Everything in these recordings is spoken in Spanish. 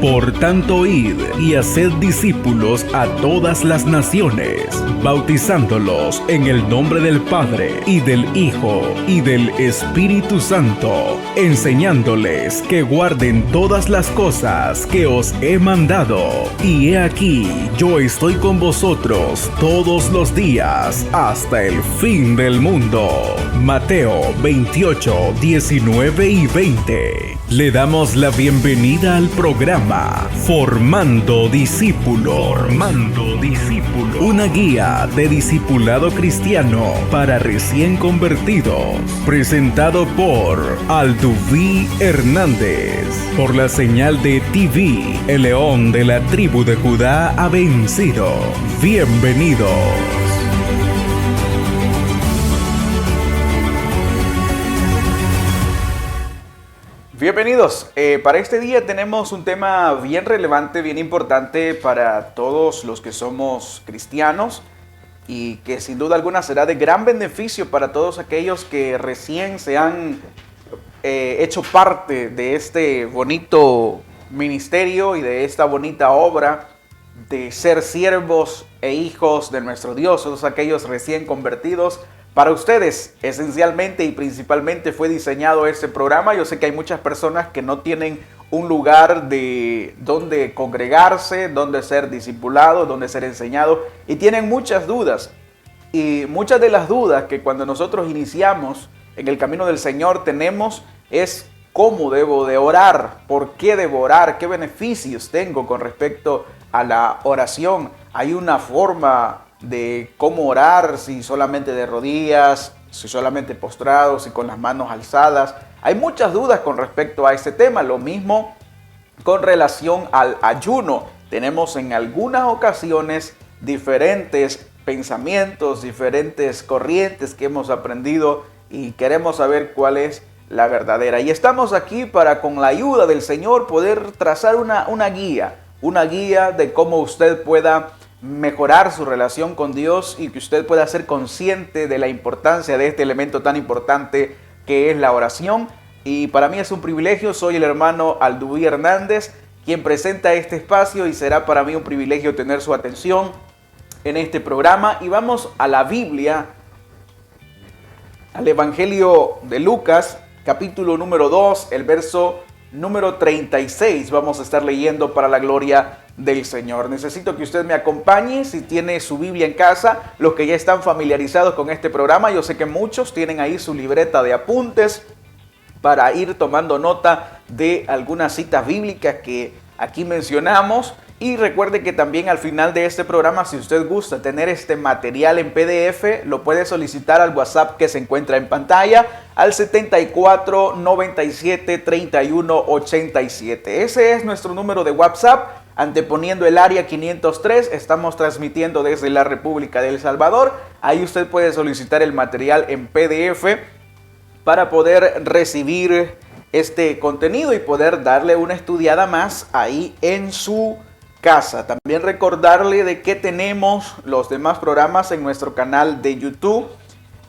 Por tanto, id y haced discípulos a todas las naciones, bautizándolos en el nombre del Padre, y del Hijo, y del Espíritu Santo, enseñándoles que guarden todas las cosas que os he mandado. Y he aquí, yo estoy con vosotros todos los días hasta el fin del mundo. Mateo 28, 19 y 20. Le damos la bienvenida al programa Formando Discípulos. Una guía de discipulado cristiano para recién convertidos. Presentado por Alduví Hernández. Por la señal de TV, el león de la tribu de Judá ha vencido. Bienvenidos. Bienvenidos. Para este día tenemos un tema bien relevante, bien importante para todos los que somos cristianos y que sin duda alguna será de gran beneficio para todos aquellos que recién se han hecho parte de este bonito ministerio y de esta bonita obra de ser siervos e hijos de nuestro Dios, todos aquellos recién convertidos. Para ustedes, esencialmente y principalmente fue diseñado este programa. Yo sé que hay muchas personas que no tienen un lugar de donde congregarse, donde ser discipulados, donde ser enseñados, y tienen muchas dudas. Y muchas de las dudas que cuando nosotros iniciamos en el camino del Señor tenemos es cómo debo de orar, por qué debo orar, qué beneficios tengo con respecto a la oración. Hay una forma de cómo orar, si solamente de rodillas, si solamente postrados, si con las manos alzadas. Hay muchas dudas con respecto a este tema. Lo mismo con relación al ayuno. Tenemos en algunas ocasiones diferentes pensamientos, diferentes corrientes que hemos aprendido y queremos saber cuál es la verdadera. Y estamos aquí para, con la ayuda del Señor, poder trazar una guía de cómo usted pueda mejorar su relación con Dios y que usted pueda ser consciente de la importancia de este elemento tan importante que es la oración. Y para mí es un privilegio, soy el hermano Alduví Hernández quien presenta este espacio y será para mí un privilegio tener su atención en este programa. Y vamos a la Biblia, al Evangelio de Lucas, capítulo número 2, el verso número 36. Vamos a estar leyendo para la gloria del Señor. Necesito que usted me acompañe si tiene su Biblia en casa. Los que ya están familiarizados con este programa, yo sé que muchos tienen ahí su libreta de apuntes para ir tomando nota de algunas citas bíblicas que aquí mencionamos. Y recuerde que también al final de este programa, si usted gusta tener este material en PDF, lo puede solicitar al WhatsApp que se encuentra en pantalla, al 74 97 31 87. Ese es nuestro número de WhatsApp, anteponiendo el área 503. Estamos transmitiendo desde la República de El Salvador. Ahí usted puede solicitar el material en PDF para poder recibir este contenido y poder darle una estudiada más ahí en su casa. También recordarle de que tenemos los demás programas en nuestro canal de YouTube.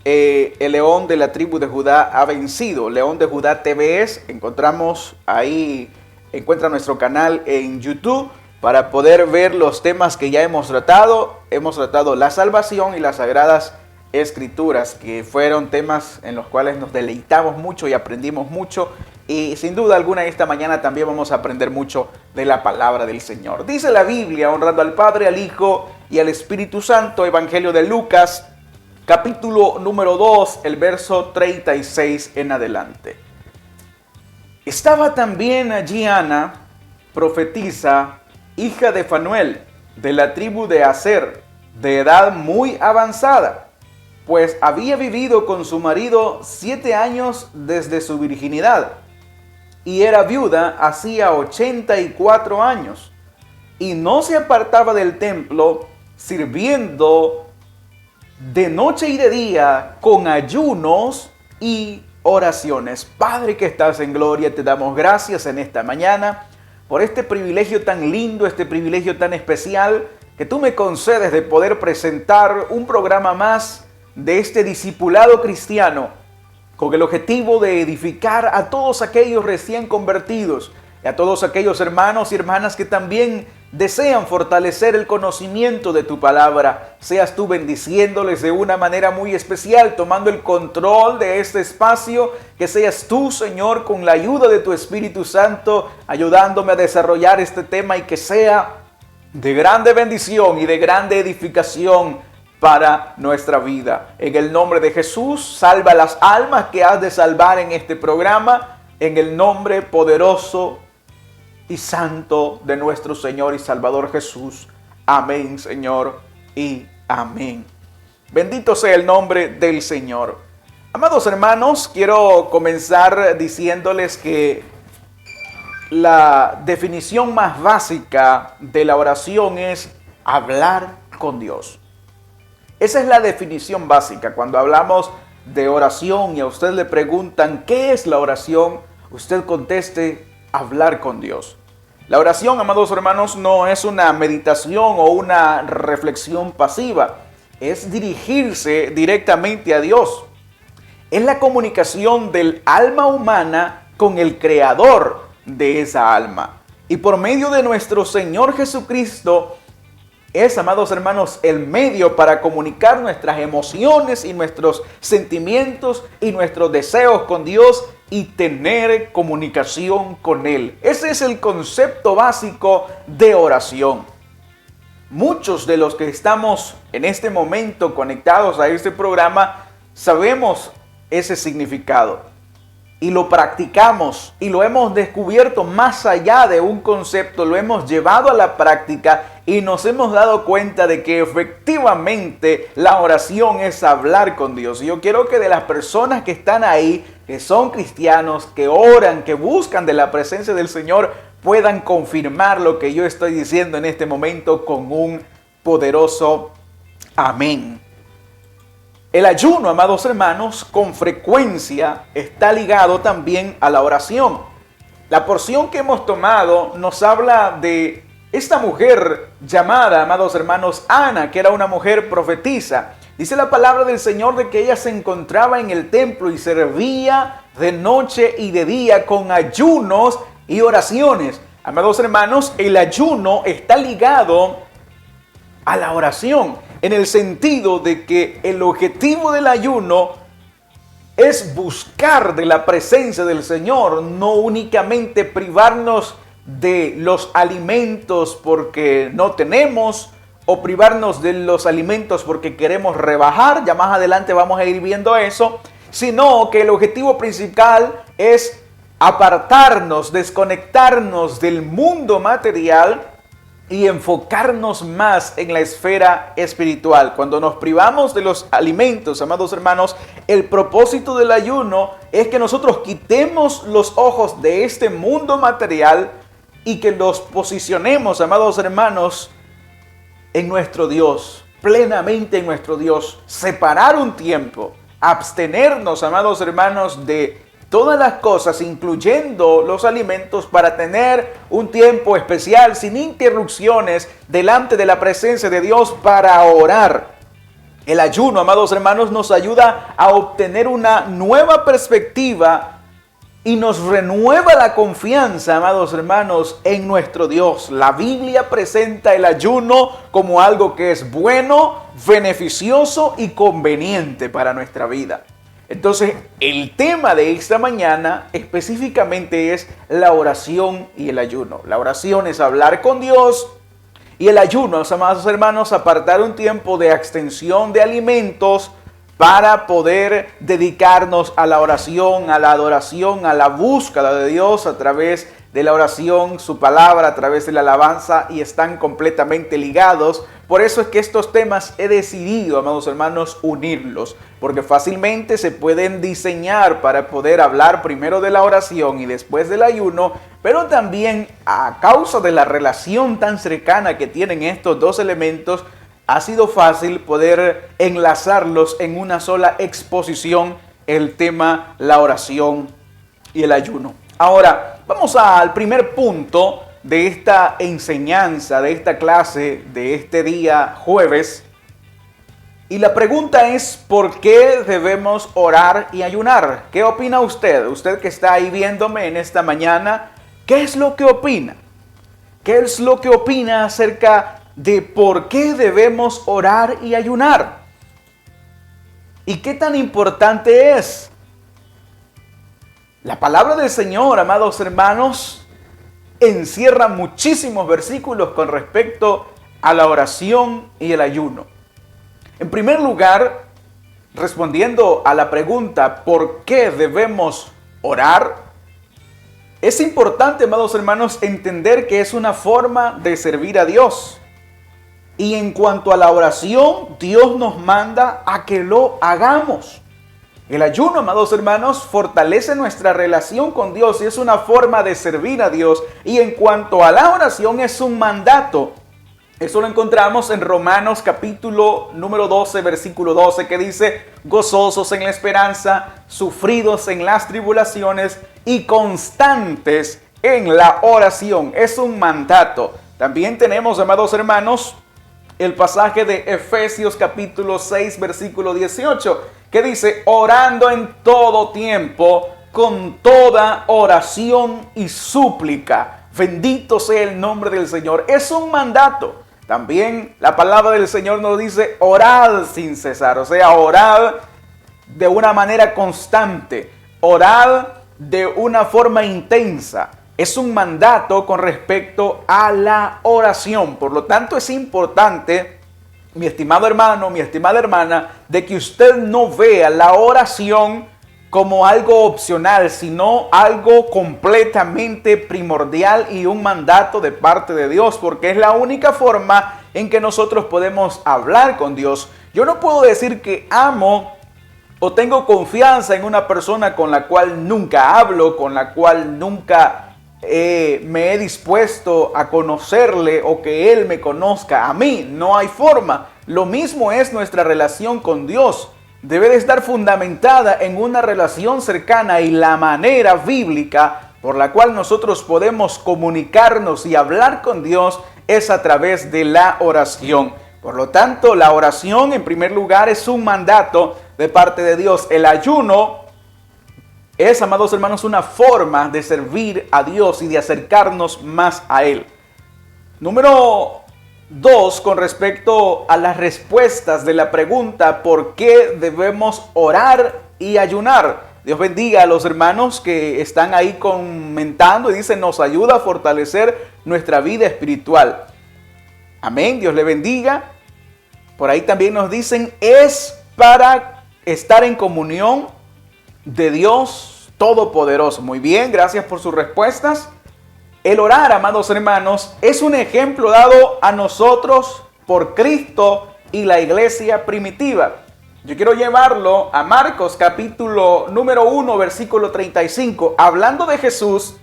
El León de la Tribu de Judá ha vencido. León de Judá TVS. Encontramos ahí, encuentra nuestro canal en YouTube para poder ver los temas que ya hemos tratado. Hemos tratado la salvación y las sagradas escrituras, que fueron temas en los cuales nos deleitamos mucho y aprendimos mucho. Y sin duda alguna esta mañana también vamos a aprender mucho de la palabra del Señor. Dice la Biblia, honrando al Padre, al Hijo y al Espíritu Santo, Evangelio de Lucas, capítulo número 2, el verso 36 en adelante. Estaba también allí Ana, profetisa, hija de Fanuel, de la tribu de Aser, de edad muy avanzada, pues había vivido con su marido 7 años desde su virginidad, y era viuda hacía 84 años, y no se apartaba del templo, sirviendo de noche y de día con ayunos y oraciones. Padre que estás en gloria, te damos gracias en esta mañana por este privilegio tan lindo, este privilegio tan especial que tú me concedes de poder presentar un programa más de este discipulado cristiano con el objetivo de edificar a todos aquellos recién convertidos y a todos aquellos hermanos y hermanas que también desean fortalecer el conocimiento de tu palabra. Seas tú bendiciéndoles de una manera muy especial, tomando el control de este espacio. Que seas tú, Señor, con la ayuda de tu Espíritu Santo, ayudándome a desarrollar este tema y que sea de grande bendición y de grande edificación para nuestra vida. En el nombre de Jesús, salva las almas que has de salvar en este programa, en el nombre poderoso y santo de nuestro Señor y Salvador Jesús. Amén, Señor, y amén. Bendito sea el nombre del Señor. Amados hermanos, quiero comenzar diciéndoles que la definición más básica de la oración es hablar con Dios. Esa es la definición básica. Cuando hablamos de oración y a usted le preguntan ¿qué es la oración?, usted conteste: hablar con Dios. La oración, amados hermanos, no es una meditación o una reflexión pasiva. Es dirigirse directamente a Dios. Es la comunicación del alma humana con el Creador de esa alma. Y por medio de nuestro Señor Jesucristo es, amados hermanos, el medio para comunicar nuestras emociones y nuestros sentimientos y nuestros deseos con Dios y tener comunicación con Él. Ese es el concepto básico de oración. Muchos de los que estamos en este momento conectados a este programa sabemos ese significado y lo practicamos y lo hemos descubierto más allá de un concepto, lo hemos llevado a la práctica y nos hemos dado cuenta de que efectivamente la oración es hablar con Dios. Y yo quiero que de las personas que están ahí, que son cristianos, que oran, que buscan de la presencia del Señor, puedan confirmar lo que yo estoy diciendo en este momento con un poderoso amén. El ayuno, amados hermanos, con frecuencia está ligado también a la oración. La porción que hemos tomado nos habla de esta mujer llamada, amados hermanos, Ana, que era una mujer profetisa. Dice la palabra del Señor de que ella se encontraba en el templo y servía de noche y de día con ayunos y oraciones. Amados hermanos, el ayuno está ligado a la oración, en el sentido de que el objetivo del ayuno es buscar de la presencia del Señor, no únicamente privarnos de los alimentos porque no tenemos, o privarnos de los alimentos porque queremos rebajar, ya más adelante vamos a ir viendo eso, sino que el objetivo principal es apartarnos, desconectarnos del mundo material y enfocarnos más en la esfera espiritual. Cuando nos privamos de los alimentos, amados hermanos, el propósito del ayuno es que nosotros quitemos los ojos de este mundo material y que los posicionemos, amados hermanos, en nuestro Dios, plenamente en nuestro Dios. Separar un tiempo, abstenernos, amados hermanos, de todas las cosas, incluyendo los alimentos, para tener un tiempo especial, sin interrupciones, delante de la presencia de Dios para orar. El ayuno, amados hermanos, nos ayuda a obtener una nueva perspectiva y nos renueva la confianza, amados hermanos, en nuestro Dios. La Biblia presenta el ayuno como algo que es bueno, beneficioso y conveniente para nuestra vida. Entonces, el tema de esta mañana específicamente es la oración y el ayuno. La oración es hablar con Dios y el ayuno, amados hermanos, apartar un tiempo de abstención de alimentos para poder dedicarnos a la oración, a la adoración, a la búsqueda de Dios a través de la oración, su palabra, a través de la alabanza, y están completamente ligados. Por eso es que estos temas he decidido, amados hermanos, unirlos, porque fácilmente se pueden diseñar para poder hablar primero de la oración y después del ayuno, pero también a causa de la relación tan cercana que tienen estos dos elementos, ha sido fácil poder enlazarlos en una sola exposición, el tema, la oración y el ayuno. Ahora, vamos al primer punto de esta enseñanza, de esta clase, de este día jueves. Y la pregunta es, ¿por qué debemos orar y ayunar? ¿Qué opina usted? Usted que está ahí viéndome en esta mañana, ¿qué ¿qué es lo que opina? ¿Qué es lo que opina acerca de por qué debemos orar y ayunar? ¿Y qué tan importante es? La palabra del Señor, amados hermanos, encierra muchísimos versículos con respecto a la oración y el ayuno. En primer lugar, respondiendo a la pregunta ¿por qué debemos orar? Es importante, amados hermanos, entender que es una forma de servir a Dios. Y en cuanto a la oración, Dios nos manda a que lo hagamos. El ayuno, amados hermanos, fortalece nuestra relación con Dios y es una forma de servir a Dios. Y en cuanto a la oración, es un mandato. Eso lo encontramos en Romanos capítulo número 12, versículo 12, que dice: gozosos en la esperanza, sufridos en las tribulaciones y constantes en la oración. Es un mandato. También tenemos, amados hermanos, el pasaje de Efesios capítulo 6, versículo 18, que dice: orando en todo tiempo, con toda oración y súplica. Bendito sea el nombre del Señor. Es un mandato. También la palabra del Señor nos dice: orad sin cesar. O sea, orad de una manera constante. Orad de una forma intensa. Es un mandato con respecto a la oración. Por lo tanto, es importante, mi estimado hermano, mi estimada hermana, de que usted no vea la oración como algo opcional, sino algo completamente primordial y un mandato de parte de Dios, porque es la única forma en que nosotros podemos hablar con Dios. Yo no puedo decir que amo o tengo confianza en una persona con la cual nunca hablo, con la cual nunca me he dispuesto a conocerle o que él me conozca a mí. No hay forma. Lo mismo es nuestra relación con Dios. Debe de estar fundamentada en una relación cercana, y la manera bíblica por la cual nosotros podemos comunicarnos y hablar con Dios es a través de la oración. Por lo tanto, la oración en primer lugar es un mandato de parte de Dios. El ayuno es, amados hermanos, una forma de servir a Dios y de acercarnos más a Él. Número 2, con respecto a las respuestas de la pregunta ¿por qué debemos orar y ayunar? Dios bendiga a los hermanos que están ahí comentando y dicen: nos ayuda a fortalecer nuestra vida espiritual. Amén, Dios le bendiga. Por ahí también nos dicen: es para estar en comunión de Dios Todopoderoso. Muy bien, gracias por sus respuestas. El orar, amados hermanos, es un ejemplo dado a nosotros por Cristo y la iglesia primitiva. Yo quiero llevarlo a Marcos capítulo número 1, versículo 35. Hablando de Jesús,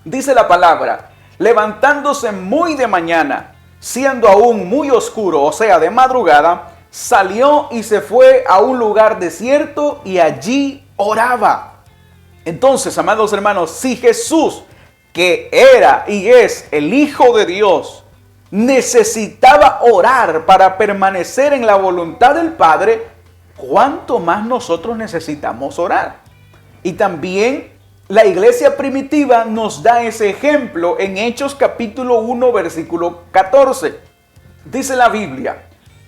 dice la palabra: levantándose muy de mañana, siendo aún muy oscuro, o sea, de madrugada, salió y se fue a un lugar desierto y allí oraba. Entonces, amados hermanos, si Jesús, que era y es el Hijo de Dios, necesitaba orar para permanecer en la voluntad del Padre, ¿cuánto más nosotros necesitamos orar? Y también la iglesia primitiva nos da ese ejemplo en Hechos capítulo 1, versículo 14. Dice la Biblia: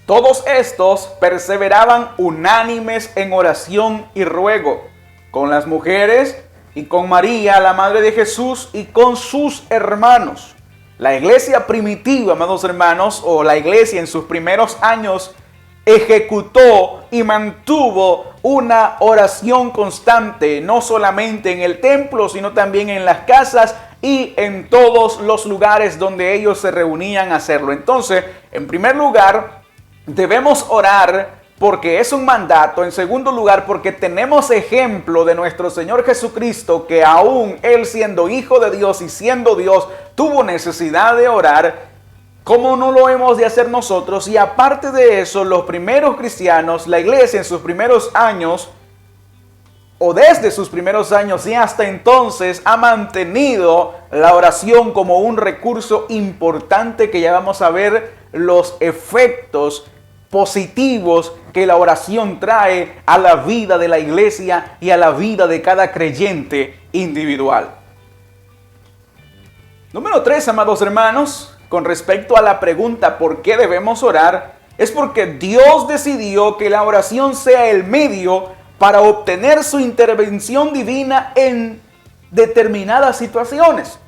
todos estos perseveraban unánimes en oración y ruego, con las mujeres y con María, la madre de Jesús, y con sus hermanos. La iglesia primitiva, amados hermanos, o la iglesia en sus primeros años, ejecutó y mantuvo una oración constante, no solamente en el templo, sino también en las casas y en todos los lugares donde ellos se reunían a hacerlo. Entonces, en primer lugar, debemos orar porque es un mandato. En segundo lugar, porque tenemos ejemplo de nuestro Señor Jesucristo, que aún Él, siendo Hijo de Dios y siendo Dios, tuvo necesidad de orar. ¿Cómo no lo hemos de hacer nosotros? Y aparte de eso, los primeros cristianos, la iglesia en sus primeros años, o desde sus primeros años y hasta entonces, ha mantenido la oración como un recurso importante, que ya vamos a ver los efectos positivos que la oración trae a la vida de la iglesia y a la vida de cada creyente individual. Número 3, amados hermanos, con respecto a la pregunta ¿por qué debemos orar? Es porque Dios decidió que la oración sea el medio para obtener su intervención divina en determinadas situaciones.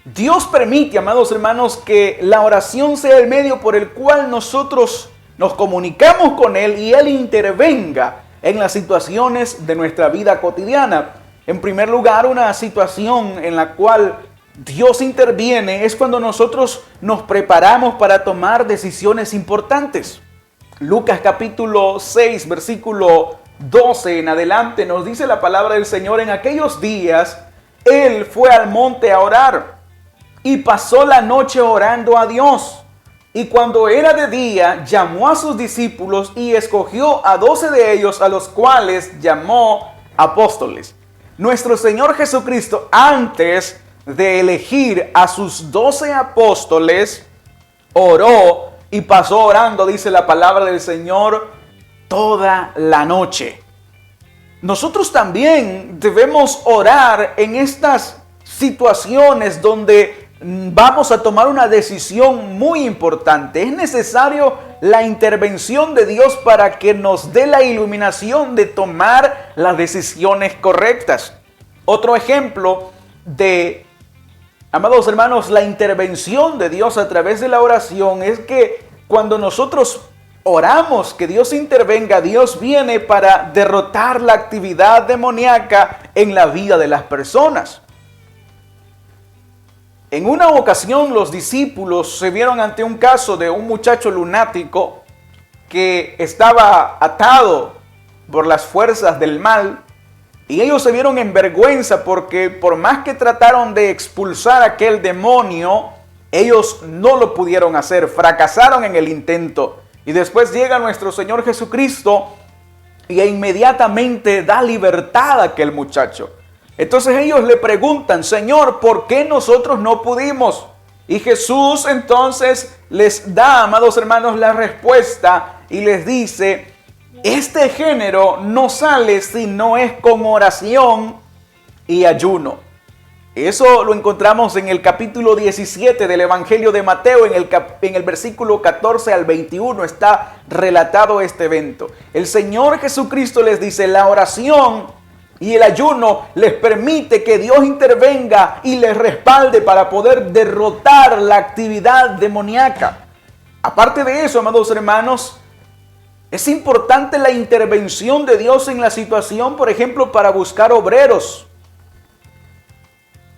Dios permite, amados hermanos, que la oración sea el medio por el cual nosotros nos comunicamos con Él y Él intervenga en las situaciones de nuestra vida cotidiana. En primer lugar, una situación en la cual Dios interviene es cuando nosotros nos preparamos para tomar decisiones importantes. Lucas capítulo 6, versículo 12 en adelante nos dice la palabra del Señor: en aquellos días Él fue al monte a orar y pasó la noche orando a Dios. Y cuando era de día, llamó a sus discípulos y escogió a 12 de ellos, a los cuales llamó apóstoles. Nuestro Señor Jesucristo, antes de elegir a sus 12 apóstoles, oró y pasó orando, dice la palabra del Señor, toda la noche. Nosotros también debemos orar en estas situaciones donde vamos a tomar una decisión muy importante. Es necesario la intervención de Dios para que nos dé la iluminación de tomar las decisiones correctas. Otro ejemplo de, amados hermanos, la intervención de Dios a través de la oración es que cuando nosotros oramos que Dios intervenga, Dios viene para derrotar la actividad demoníaca en la vida de las personas. En una ocasión los discípulos se vieron ante un caso de un muchacho lunático que estaba atado por las fuerzas del mal, y ellos se vieron en vergüenza porque por más que trataron de expulsar a aquel demonio, ellos no lo pudieron hacer, fracasaron en el intento. Y después llega nuestro Señor Jesucristo y inmediatamente da libertad a aquel muchacho. Entonces ellos le preguntan: Señor, ¿por qué nosotros no pudimos? Y Jesús entonces les da, amados hermanos, la respuesta y les dice: este género no sale si no es con oración y ayuno. Eso lo encontramos en el capítulo 17 del Evangelio de Mateo, en el versículo 14 al 21 está relatado este evento. El Señor Jesucristo les dice: la oración y el ayuno les permite que Dios intervenga y les respalde para poder derrotar la actividad demoníaca. Aparte de eso, amados hermanos, es importante la intervención de Dios en la situación, por ejemplo, para buscar obreros.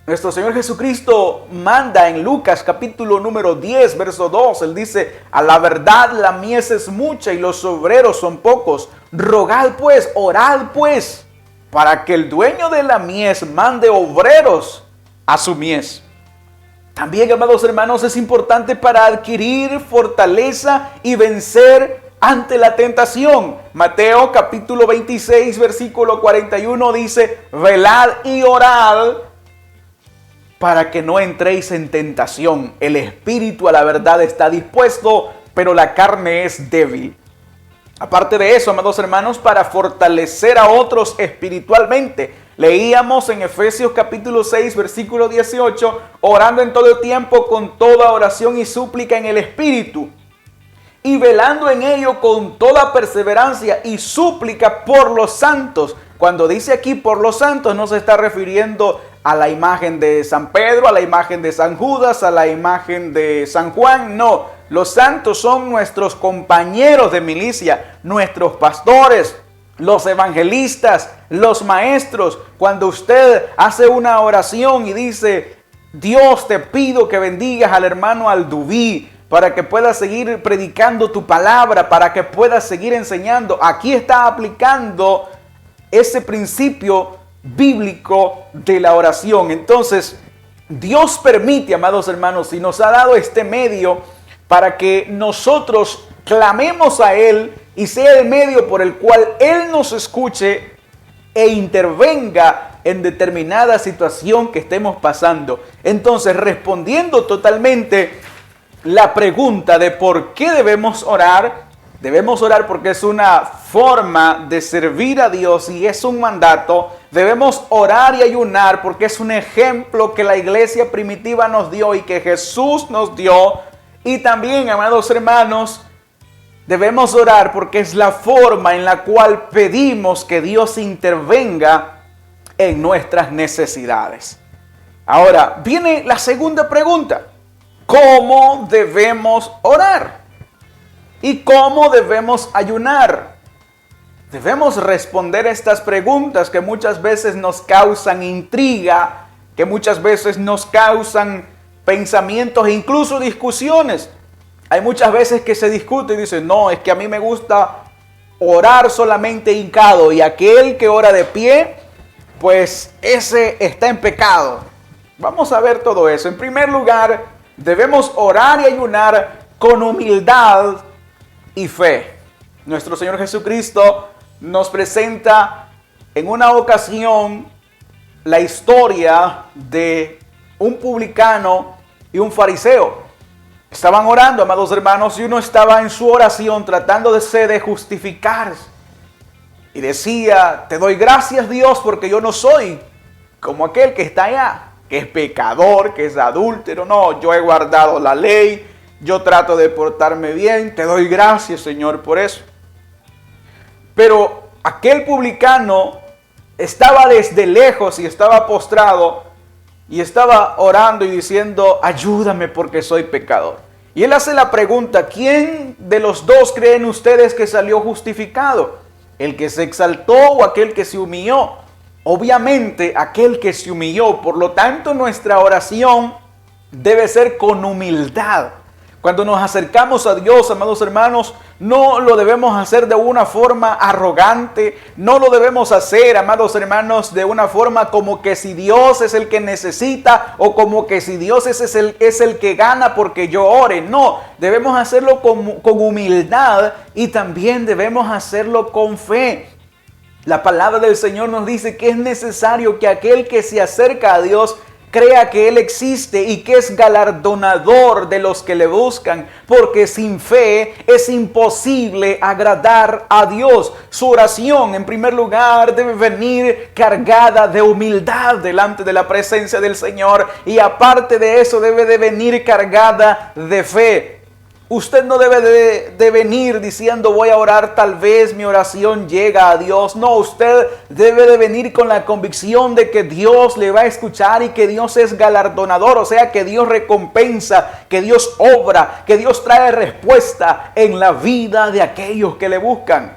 Nuestro Señor Jesucristo manda en Lucas capítulo número 10, verso 2. Él dice: a la verdad la mies es mucha y los obreros son pocos. Rogad pues, orad pues, para que el dueño de la mies mande obreros a su mies. También, amados hermanos, es importante para adquirir fortaleza y vencer ante la tentación. Mateo capítulo 26, versículo 41 dice: velad y orad para que no entréis en tentación. El espíritu a la verdad está dispuesto, pero la carne es débil. Aparte de eso, amados hermanos, para fortalecer a otros espiritualmente, leíamos en Efesios capítulo 6, versículo 18, orando en todo tiempo con toda oración y súplica en el espíritu, y velando en ello con toda perseverancia y súplica por los santos. Cuando dice aquí por los santos, no se está refiriendo a la imagen de San Pedro, a la imagen de San Judas, a la imagen de San Juan. No, los santos son nuestros compañeros de milicia, nuestros pastores, los evangelistas, los maestros. Cuando usted hace una oración y dice: Dios, te pido que bendigas al hermano Aldubí para que pueda seguir predicando tu palabra, para que pueda seguir enseñando. Aquí está aplicando ese principio bíblico de la oración. Entonces, Dios permite, amados hermanos, y nos ha dado este medio para que nosotros clamemos a Él y sea el medio por el cual Él nos escuche e intervenga en determinada situación que estemos pasando. Entonces, respondiendo totalmente la pregunta de por qué debemos orar, Debemos orar porque es una forma de servir a Dios y es un mandato. Debemos orar y ayunar porque es un ejemplo que la iglesia primitiva nos dio y que Jesús nos dio. Y también, amados hermanos, debemos orar porque es la forma en la cual pedimos que Dios intervenga en nuestras necesidades. Ahora, viene la segunda pregunta. ¿Cómo debemos orar? ¿Y cómo debemos ayunar? Debemos responder estas preguntas que muchas veces nos causan intriga, que muchas veces nos causan pensamientos e incluso discusiones. Hay muchas veces que se discute y dicen, no, es que a mí me gusta orar solamente hincado y aquel que ora de pie, pues ese está en pecado. Vamos a ver todo eso. En primer lugar, debemos orar y ayunar con humildad y fe. Nuestro Señor Jesucristo nos presenta en una ocasión la historia de un publicano y un fariseo. Estaban orando, amados hermanos, y uno estaba en su oración tratando de justificarse. Y decía, te doy gracias, Dios, porque yo no soy como aquel que está allá, que es pecador, que es adúltero. No, yo he guardado la ley. Yo trato de portarme bien, te doy gracias, Señor, por eso. Pero aquel publicano estaba desde lejos y estaba postrado y estaba orando y diciendo, ayúdame porque soy pecador. Y él hace la pregunta, ¿quién de los dos creen ustedes que salió justificado? ¿El que se exaltó o aquel que se humilló? Obviamente aquel que se humilló. Por lo tanto, nuestra oración debe ser con humildad. Cuando nos acercamos a Dios, amados hermanos, no lo debemos hacer de una forma arrogante, no lo debemos hacer, amados hermanos, de una forma como que si Dios es el que necesita o como que si Dios es el que gana porque yo ore. No, debemos hacerlo con humildad y también debemos hacerlo con fe. La palabra del Señor nos dice que es necesario que aquel que se acerca a Dios crea que Él existe y que es galardonador de los que le buscan, porque sin fe es imposible agradar a Dios. Su oración, en primer lugar, debe venir cargada de humildad delante de la presencia del Señor, y aparte de eso debe de venir cargada de fe. Usted no debe de venir diciendo voy a orar, tal vez mi oración llega a Dios. No, usted debe de venir con la convicción de que Dios le va a escuchar y que Dios es galardonador, o sea que Dios recompensa, que Dios obra, que Dios trae respuesta en la vida de aquellos que le buscan.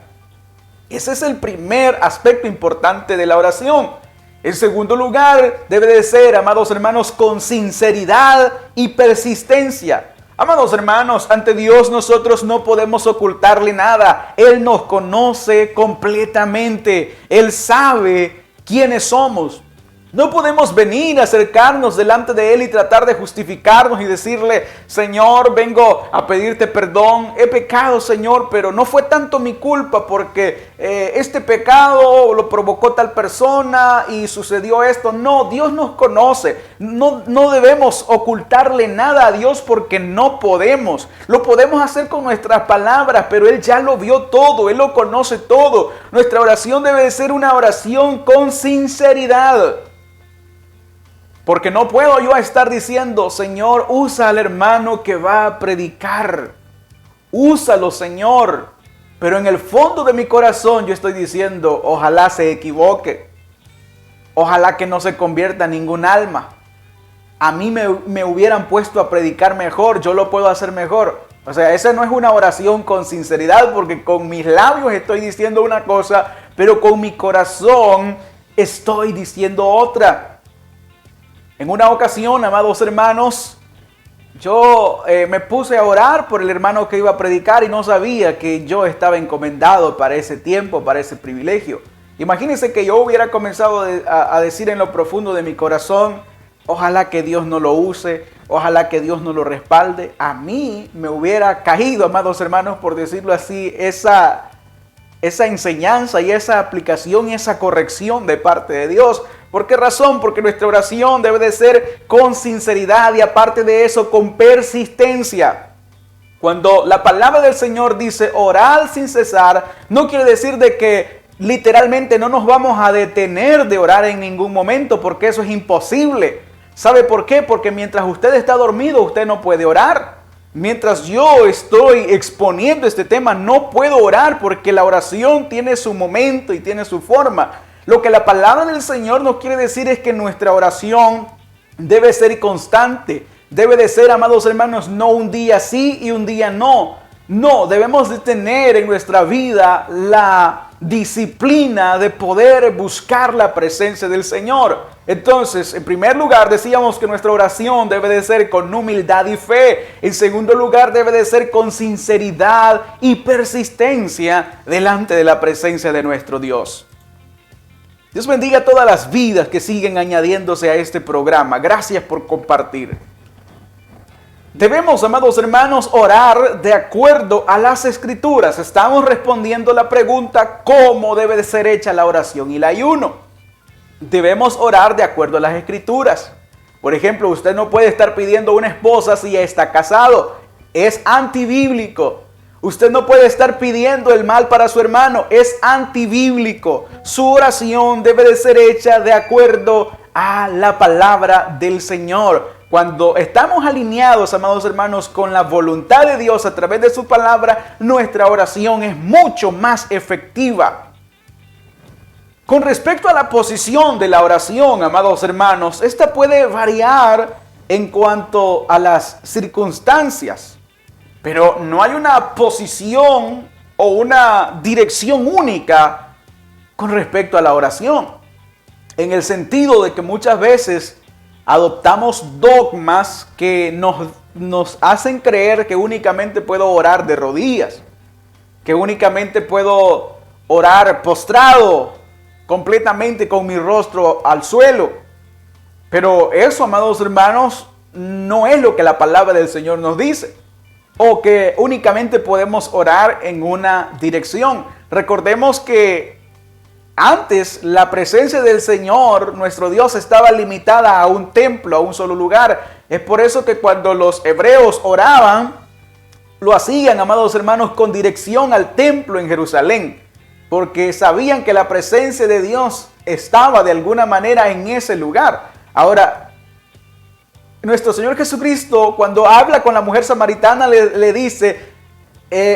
Ese es el primer aspecto importante de la oración. En segundo lugar, debe de ser, amados hermanos, con sinceridad y persistencia. Amados hermanos, ante Dios nosotros no podemos ocultarle nada. Él nos conoce completamente. Él sabe quiénes somos. No podemos venir a acercarnos delante de Él y tratar de justificarnos y decirle, Señor, vengo a pedirte perdón. He pecado, Señor, pero no fue tanto mi culpa porque este pecado lo provocó tal persona y sucedió esto. No, Dios nos conoce. No debemos ocultarle nada a Dios porque no podemos. Lo podemos hacer con nuestras palabras, pero Él ya lo vio todo. Él lo conoce todo. Nuestra oración debe de ser una oración con sinceridad. Porque no puedo yo estar diciendo, Señor, usa al hermano que va a predicar. Úsalo, Señor. Pero en el fondo de mi corazón yo estoy diciendo, ojalá se equivoque. Ojalá que no se convierta en ningún alma. A mí me hubieran puesto a predicar mejor, yo lo puedo hacer mejor. O sea, esa no es una oración con sinceridad, porque con mis labios estoy diciendo una cosa, pero con mi corazón estoy diciendo otra. En una ocasión, amados hermanos, yo me puse a orar por el hermano que iba a predicar y no sabía que yo estaba encomendado para ese tiempo, para ese privilegio. Imagínense que yo hubiera comenzado a decir en lo profundo de mi corazón, ojalá que Dios no lo use, ojalá que Dios no lo respalde. A mí me hubiera caído, amados hermanos, por decirlo así, esa enseñanza y esa aplicación y esa corrección de parte de Dios. ¿Por qué razón? Porque nuestra oración debe de ser con sinceridad y aparte de eso con persistencia. Cuando la palabra del Señor dice orar sin cesar, no quiere decir de que literalmente no nos vamos a detener de orar en ningún momento, porque eso es imposible. ¿Sabe por qué? Porque mientras usted está dormido, usted no puede orar. Mientras yo estoy exponiendo este tema, no puedo orar, porque la oración tiene su momento y tiene su forma. Lo que la palabra del Señor nos quiere decir es que nuestra oración debe ser constante. Debe de ser, amados hermanos, no un día sí y un día no. No, debemos de tener en nuestra vida la disciplina de poder buscar la presencia del Señor. Entonces, en primer lugar, decíamos que nuestra oración debe de ser con humildad y fe. En segundo lugar, debe de ser con sinceridad y persistencia delante de la presencia de nuestro Dios. Dios bendiga a todas las vidas que siguen añadiéndose a este programa. Gracias por compartir. Debemos, amados hermanos, orar de acuerdo a las Escrituras. Estamos respondiendo la pregunta, ¿cómo debe de ser hecha la oración y el ayuno? Debemos orar de acuerdo a las Escrituras. Por ejemplo, usted no puede estar pidiendo una esposa si ya está casado. Es antibíblico. Usted no puede estar pidiendo el mal para su hermano. Es antibíblico. Su oración debe de ser hecha de acuerdo a la palabra del Señor. Cuando estamos alineados, amados hermanos, con la voluntad de Dios a través de su palabra, nuestra oración es mucho más efectiva. Con respecto a la posición de la oración, amados hermanos, esta puede variar en cuanto a las circunstancias, pero no hay una posición o una dirección única con respecto a la oración, en el sentido de que muchas veces adoptamos dogmas que nos hacen creer que únicamente puedo orar de rodillas, que únicamente puedo orar postrado, completamente con mi rostro al suelo. Pero eso, amados hermanos, no es lo que la palabra del Señor nos dice. O que únicamente podemos orar en una dirección. Recordemos que antes la presencia del Señor, nuestro Dios, estaba limitada a un templo, a un solo lugar. Es por eso que cuando los hebreos oraban, lo hacían, amados hermanos, con dirección al templo en Jerusalén. Porque sabían que la presencia de Dios estaba de alguna manera en ese lugar. Ahora, nuestro Señor Jesucristo, cuando habla con la mujer samaritana, le dice: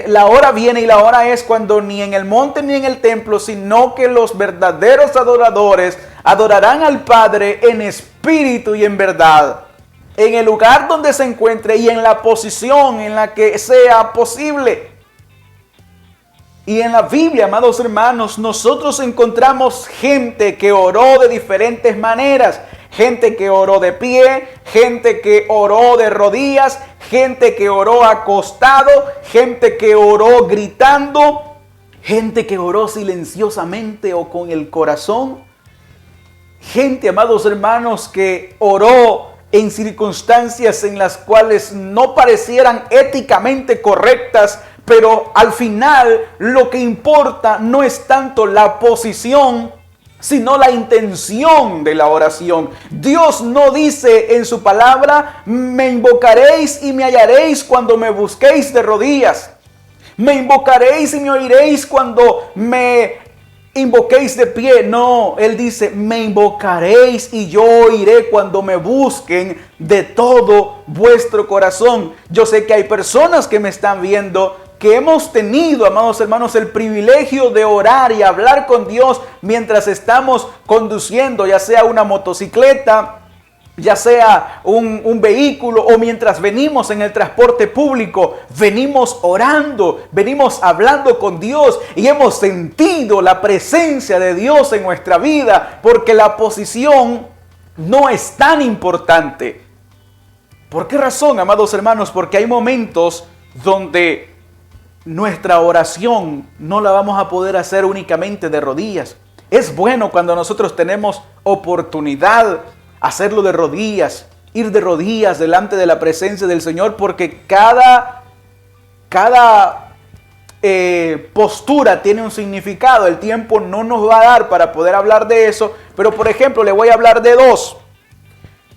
la hora viene y la hora es cuando ni en el monte ni en el templo, sino que los verdaderos adoradores adorarán al Padre en espíritu y en verdad, en el lugar donde se encuentre y en la posición en la que sea posible. Y en la Biblia, amados hermanos, nosotros encontramos gente que oró de diferentes maneras. Gente que oró de pie, gente que oró de rodillas, gente que oró acostado, gente que oró gritando, gente que oró silenciosamente o con el corazón. Gente, amados hermanos, que oró en circunstancias en las cuales no parecieran éticamente correctas, pero al final lo que importa no es tanto la posición, sino la intención de la oración. Dios no dice en su palabra: me invocaréis y me hallaréis cuando me busquéis de rodillas. Me invocaréis y me oiréis cuando me invoquéis de pie. No, Él dice: me invocaréis y yo oiré cuando me busquen de todo vuestro corazón. Yo sé que hay personas que me están viendo que hemos tenido, amados hermanos, el privilegio de orar y hablar con Dios mientras estamos conduciendo, ya sea una motocicleta, ya sea un vehículo, o mientras venimos en el transporte público. Venimos orando, venimos hablando con Dios y hemos sentido la presencia de Dios en nuestra vida, porque la posición no es tan importante. ¿Por qué razón, amados hermanos? Porque hay momentos donde nuestra oración no la vamos a poder hacer únicamente de rodillas. Es bueno cuando nosotros tenemos oportunidad hacerlo de rodillas, ir de rodillas delante de la presencia del Señor, porque cada postura tiene un significado. El tiempo no nos va a dar para poder hablar de eso, pero por ejemplo le voy a hablar de dos.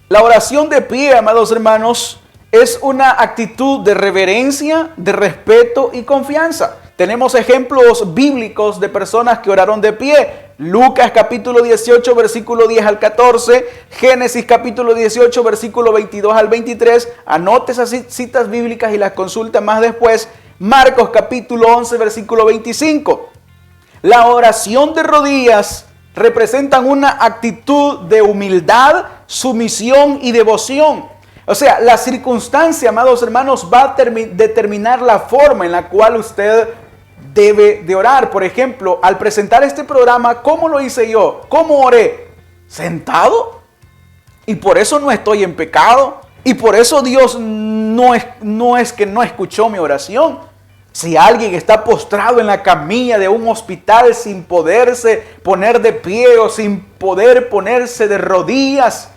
La oración de pie, amados hermanos, es una actitud de reverencia, de respeto y confianza. Tenemos ejemplos bíblicos de personas que oraron de pie. Lucas capítulo 18, versículo 10 al 14. Génesis capítulo 18, versículo 22 al 23. Anote esas citas bíblicas y las consulta más después. Marcos capítulo 11, versículo 25. La oración de rodillas representan una actitud de humildad, sumisión y devoción. O sea, la circunstancia, amados hermanos, va a determinar la forma en la cual usted debe de orar. Por ejemplo, al presentar este programa, ¿cómo lo hice yo? ¿Cómo oré? ¿Sentado? Y por eso no estoy en pecado. Y por eso Dios no es que no escuchó mi oración. Si alguien está postrado en la camilla de un hospital sin poderse poner de pie o sin poder ponerse de rodillas,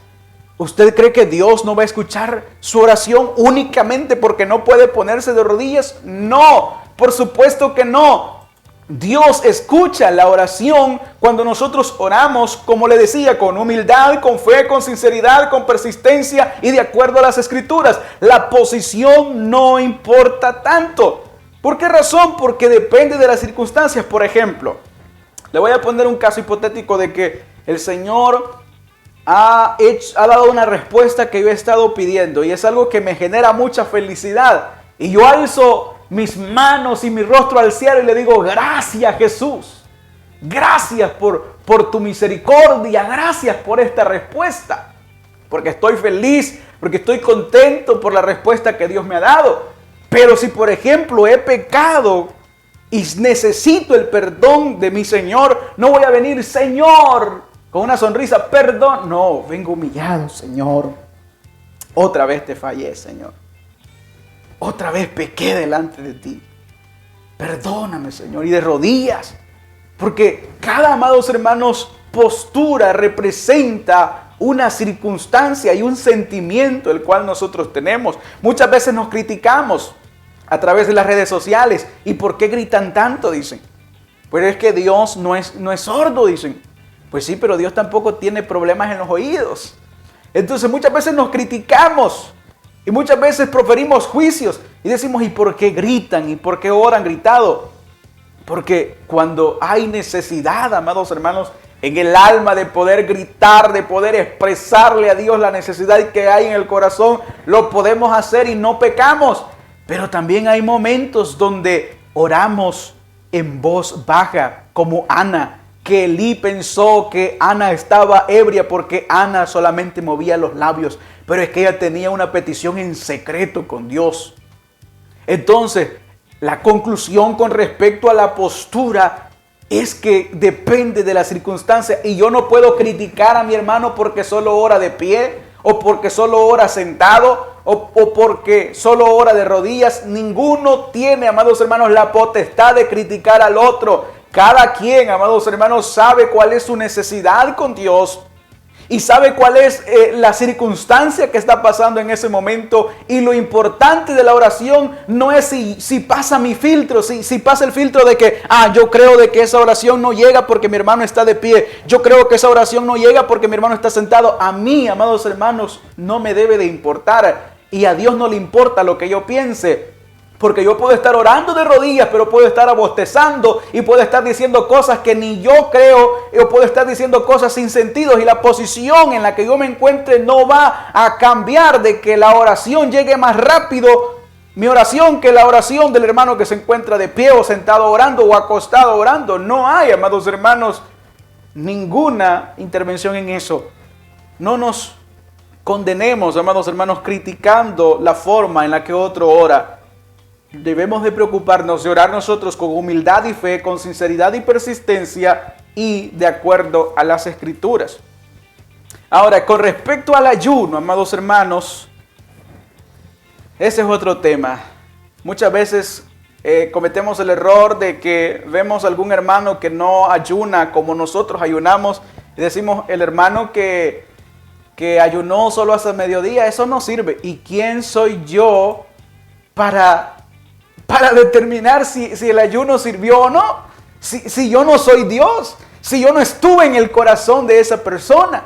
¿usted cree que Dios no va a escuchar su oración únicamente porque no puede ponerse de rodillas? No, por supuesto que no. Dios escucha la oración cuando nosotros oramos, como le decía, con humildad, con fe, con sinceridad, con persistencia y de acuerdo a las Escrituras. La posición no importa tanto. ¿Por qué razón? Porque depende de las circunstancias. Por ejemplo, le voy a poner un caso hipotético de que el Señor ha dado una respuesta que yo he estado pidiendo y es algo que me genera mucha felicidad. Y yo alzo mis manos y mi rostro al cielo y le digo: gracias, Jesús. Gracias por tu misericordia. Gracias por esta respuesta. Porque estoy feliz, porque estoy contento por la respuesta que Dios me ha dado. Pero si, por ejemplo, he pecado y necesito el perdón de mi Señor, no voy a venir: Señor, con una sonrisa, perdón. No, vengo humillado: Señor, otra vez te fallé, Señor. Otra vez pequé delante de ti. Perdóname, Señor. Y de rodillas. Porque cada, amados hermanos, postura representa una circunstancia y un sentimiento el cual nosotros tenemos. Muchas veces nos criticamos a través de las redes sociales. ¿Y por qué gritan tanto? Dicen. Pues es que Dios no es sordo, dicen. Pues sí, pero Dios tampoco tiene problemas en los oídos. Entonces muchas veces nos criticamos y muchas veces proferimos juicios y decimos: ¿y por qué gritan? ¿Y por qué oran gritado? Porque cuando hay necesidad, amados hermanos, en el alma de poder gritar, de poder expresarle a Dios la necesidad que hay en el corazón, lo podemos hacer y no pecamos. Pero también hay momentos donde oramos en voz baja, como Ana, que Elí pensó que Ana estaba ebria porque Ana solamente movía los labios, pero es que ella tenía una petición en secreto con Dios. Entonces, la conclusión con respecto a la postura es que depende de la circunstancia y yo no puedo criticar a mi hermano porque solo ora de pie, o porque solo ora sentado, o porque solo ora de rodillas. Ninguno tiene, amados hermanos, la potestad de criticar al otro. Cada quien, amados hermanos, sabe cuál es su necesidad con Dios y sabe cuál es la circunstancia que está pasando en ese momento. Y lo importante de la oración no es si pasa mi filtro, si pasa el filtro de que yo creo de que esa oración no llega porque mi hermano está de pie. Yo creo que esa oración no llega porque mi hermano está sentado. A mí, amados hermanos, no me debe de importar. Y a Dios no le importa lo que yo piense. Porque yo puedo estar orando de rodillas, pero puedo estar bostezando y puedo estar diciendo cosas que ni yo creo, o puedo estar diciendo cosas sin sentido, y la posición en la que yo me encuentre no va a cambiar de que la oración llegue más rápido, mi oración, que la oración del hermano que se encuentra de pie o sentado orando o acostado orando. No hay, amados hermanos, ninguna intervención en eso. No nos condenemos, amados hermanos, criticando la forma en la que otro ora. Debemos de preocuparnos de orar nosotros con humildad y fe, con sinceridad y persistencia y de acuerdo a las Escrituras. Ahora, con respecto al ayuno, amados hermanos, ese es otro tema. Muchas veces cometemos el error de que vemos a algún hermano que no ayuna como nosotros ayunamos y decimos: el hermano que ayunó solo hasta mediodía, eso no sirve. ¿Y quién soy yo para determinar si el ayuno sirvió o no? Si yo no soy Dios, si yo no estuve en el corazón de esa persona.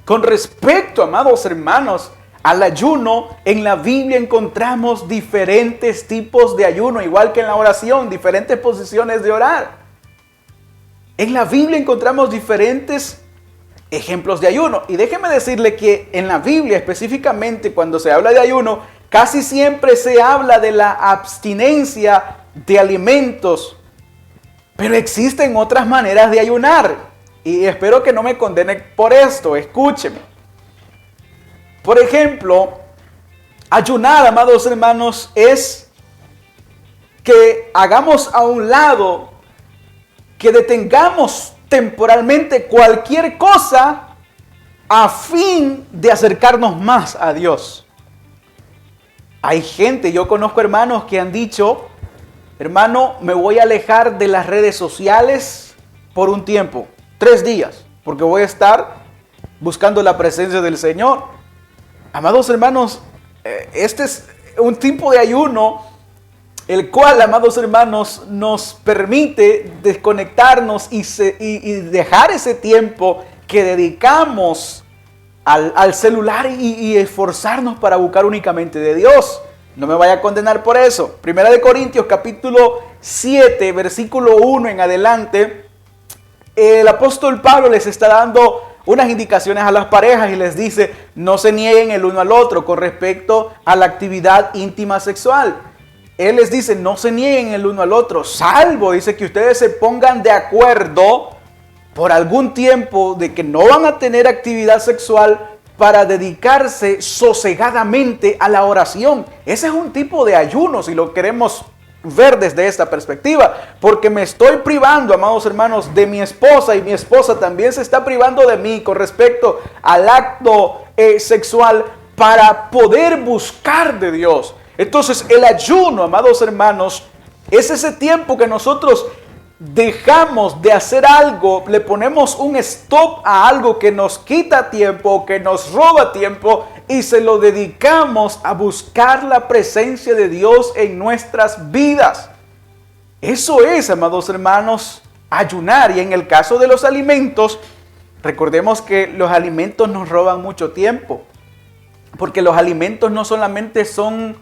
Con respecto, amados hermanos, Al ayuno, en la Biblia encontramos diferentes tipos de ayuno, igual que en la oración, diferentes posiciones de orar. En la Biblia encontramos diferentes ejemplos de ayuno. Y déjeme decirle que en la Biblia específicamente, cuando se habla de ayuno, casi siempre se habla de la abstinencia de alimentos. Pero existen otras maneras de ayunar. Y espero que no me condenen por esto. Escúcheme. Por ejemplo, ayunar, amados hermanos, es que hagamos a un lado, que detengamos temporalmente cualquier cosa a fin de acercarnos más a Dios. Hay gente, yo conozco hermanos que han dicho, hermano, me voy a alejar de las redes sociales por un tiempo, 3 días, porque voy a estar buscando la presencia del Señor. Amados hermanos, este es un tipo de ayuno, el cual, amados hermanos, nos permite desconectarnos y dejar ese tiempo que dedicamos al celular y esforzarnos para buscar únicamente de Dios. No me vaya a condenar por eso. Primera de Corintios capítulo 7, versículo 1 en adelante, el apóstol Pablo les está dando unas indicaciones a las parejas y les dice, no se nieguen el uno al otro con respecto a la actividad íntima sexual. Él les dice, no se nieguen el uno al otro, salvo, dice, que ustedes se pongan de acuerdo por algún tiempo de que no van a tener actividad sexual para dedicarse sosegadamente a la oración. Ese es un tipo de ayuno, si lo queremos ver desde esta perspectiva, porque me estoy privando, amados hermanos, de mi esposa, y mi esposa también se está privando de mí con respecto al acto sexual para poder buscar de Dios. Entonces el ayuno, amados hermanos, es ese tiempo que nosotros dejamos de hacer algo, le ponemos un stop a algo que nos quita tiempo, que nos roba tiempo, y se lo dedicamos a buscar la presencia de Dios en nuestras vidas. Eso es, amados hermanos, ayunar. Y en el caso de los alimentos, recordemos que los alimentos nos roban mucho tiempo, porque los alimentos no solamente son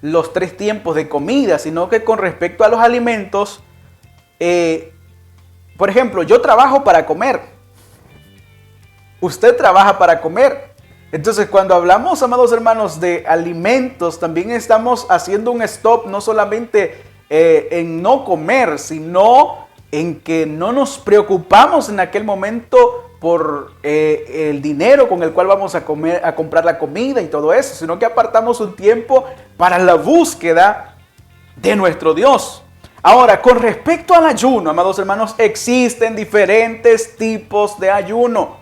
los 3 tiempos de comida, sino que con respecto a los alimentos, por ejemplo, yo trabajo para comer, usted trabaja para comer. Entonces, cuando hablamos, amados hermanos, de alimentos, también estamos haciendo un stop, no solamente en no comer, sino en que no nos preocupamos en aquel momento por el dinero con el cual vamos a comprar la comida y todo eso, sino que apartamos un tiempo para la búsqueda de nuestro Dios. Ahora, con respecto al ayuno, amados hermanos, existen diferentes tipos de ayuno.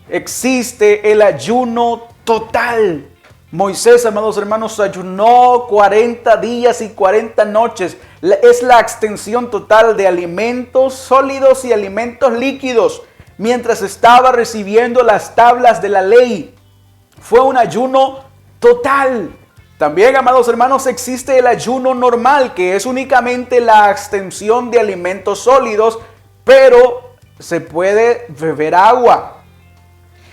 Existe el ayuno total. Moisés, amados hermanos, ayunó 40 días y 40 noches. Es la extensión total de alimentos sólidos y alimentos líquidos, mientras estaba recibiendo las tablas de la ley. Fue un ayuno total. También, amados hermanos, existe el ayuno normal, que es únicamente la extensión de alimentos sólidos, pero se puede beber agua.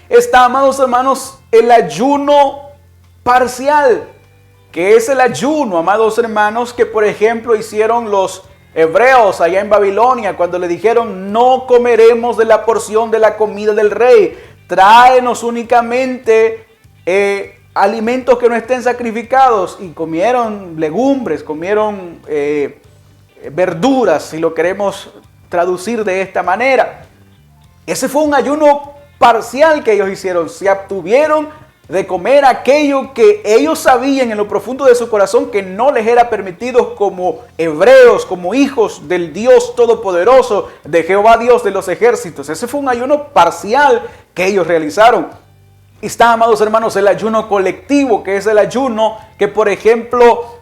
Está, amados hermanos, el ayuno parcial, que es el ayuno, amados hermanos, que por ejemplo hicieron los hebreos allá en Babilonia cuando le dijeron, no comeremos de la porción de la comida del rey, tráenos únicamente alimentos que no estén sacrificados. Y comieron legumbres, comieron verduras, si lo queremos traducir de esta manera. Ese fue un ayuno parcial que ellos hicieron. Se abstuvieron de comer aquello que ellos sabían en lo profundo de su corazón que no les era permitido como hebreos, como hijos del Dios Todopoderoso, de Jehová Dios de los ejércitos. Ese fue un ayuno parcial que ellos realizaron. Y está, amados hermanos, el ayuno colectivo, que es el ayuno que, por ejemplo,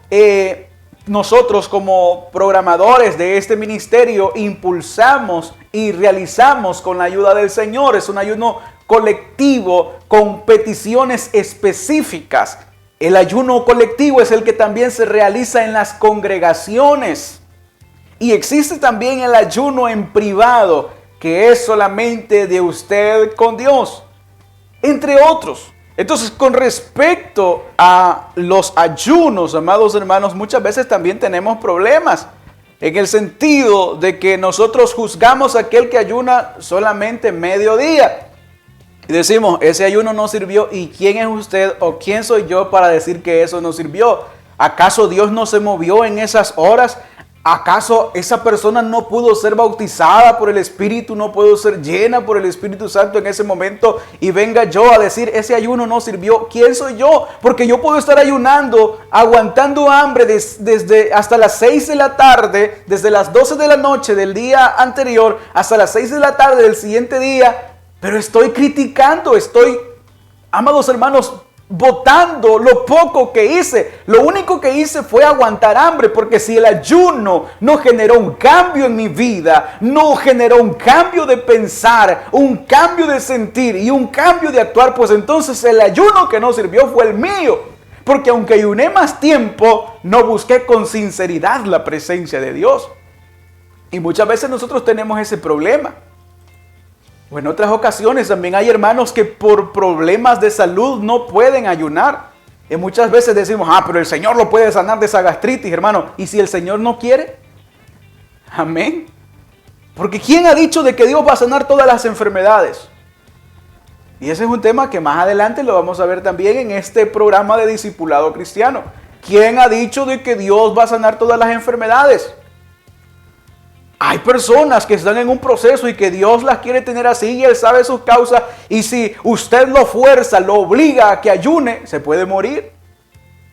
nosotros como programadores de este ministerio impulsamos y realizamos con la ayuda del Señor. Es un ayuno colectivo con peticiones específicas. El ayuno colectivo es el que también se realiza en las congregaciones. Y existe también el ayuno en privado, que es solamente de usted con Dios. Entre otros, Entonces, con respecto a los ayunos, amados hermanos, muchas veces también tenemos problemas. En el sentido de que nosotros juzgamos a aquel que ayuna solamente mediodía. Y decimos, ese ayuno no sirvió. ¿Y quién es usted o quién soy yo para decir que eso no sirvió? ¿Acaso Dios no se movió en esas horas? ¿Acaso esa persona no pudo ser bautizada por el Espíritu, no pudo ser llena por el Espíritu Santo en ese momento? Y venga yo a decir, ese ayuno no sirvió. ¿Quién soy yo? Porque yo puedo estar ayunando, aguantando hambre desde hasta las 6 de la tarde, desde las 12 de la noche del día anterior hasta las 6 de la tarde del siguiente día, pero estoy criticando, amados hermanos, votando lo poco que hice. Lo único que hice fue aguantar hambre, porque si el ayuno no generó un cambio en mi vida, no generó un cambio de pensar, un cambio de sentir y un cambio de actuar, pues entonces el ayuno que no sirvió fue el mío. Porque aunque ayuné más tiempo, no busqué con sinceridad la presencia de Dios. Y muchas veces nosotros tenemos ese problema. O en otras ocasiones también hay hermanos que por problemas de salud no pueden ayunar. Y muchas veces decimos, pero el Señor lo puede sanar de esa gastritis, hermano. ¿Y si el Señor no quiere? Amén. Porque ¿quién ha dicho de que Dios va a sanar todas las enfermedades? Y ese es un tema que más adelante lo vamos a ver también en este programa de Discipulado Cristiano. ¿Quién ha dicho de que Dios va a sanar todas las enfermedades? Hay personas que están en un proceso y que Dios las quiere tener así y Él sabe sus causas. Y si usted lo fuerza, lo obliga a que ayune, se puede morir.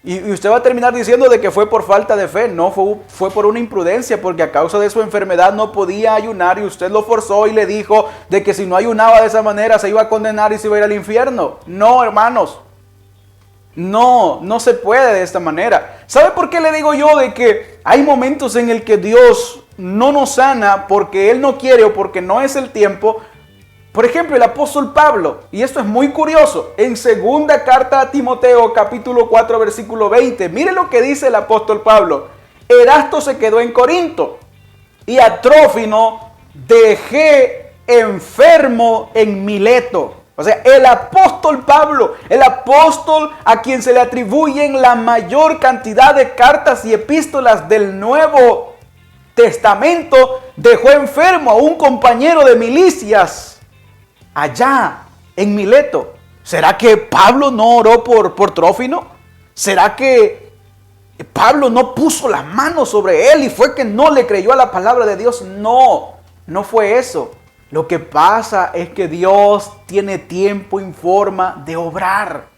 Y usted va a terminar diciendo de que fue por falta de fe. No, fue por una imprudencia, porque a causa de su enfermedad no podía ayunar y usted lo forzó y le dijo de que si no ayunaba de esa manera se iba a condenar y se iba a ir al infierno. No, hermanos. No se puede de esta manera. ¿Sabe por qué le digo yo de que hay momentos en el que Dios no nos sana porque Él no quiere o porque no es el tiempo? Por ejemplo, el apóstol Pablo, y esto es muy curioso, en segunda carta a Timoteo, capítulo 4, versículo 20, mire lo que dice el apóstol Pablo. Erasto se quedó en Corinto y a Trófimo dejé enfermo en Mileto. O sea, el apóstol Pablo, el apóstol a quien se le atribuyen la mayor cantidad de cartas y epístolas del Nuevo Testamento, dejó enfermo a un compañero de milicias allá en Mileto. ¿Será que Pablo no oró por Trófimo? ¿Será que Pablo no puso las manos sobre él y fue que no le creyó a la palabra de Dios? No fue eso. Lo que pasa es que Dios tiene tiempo y forma de obrar.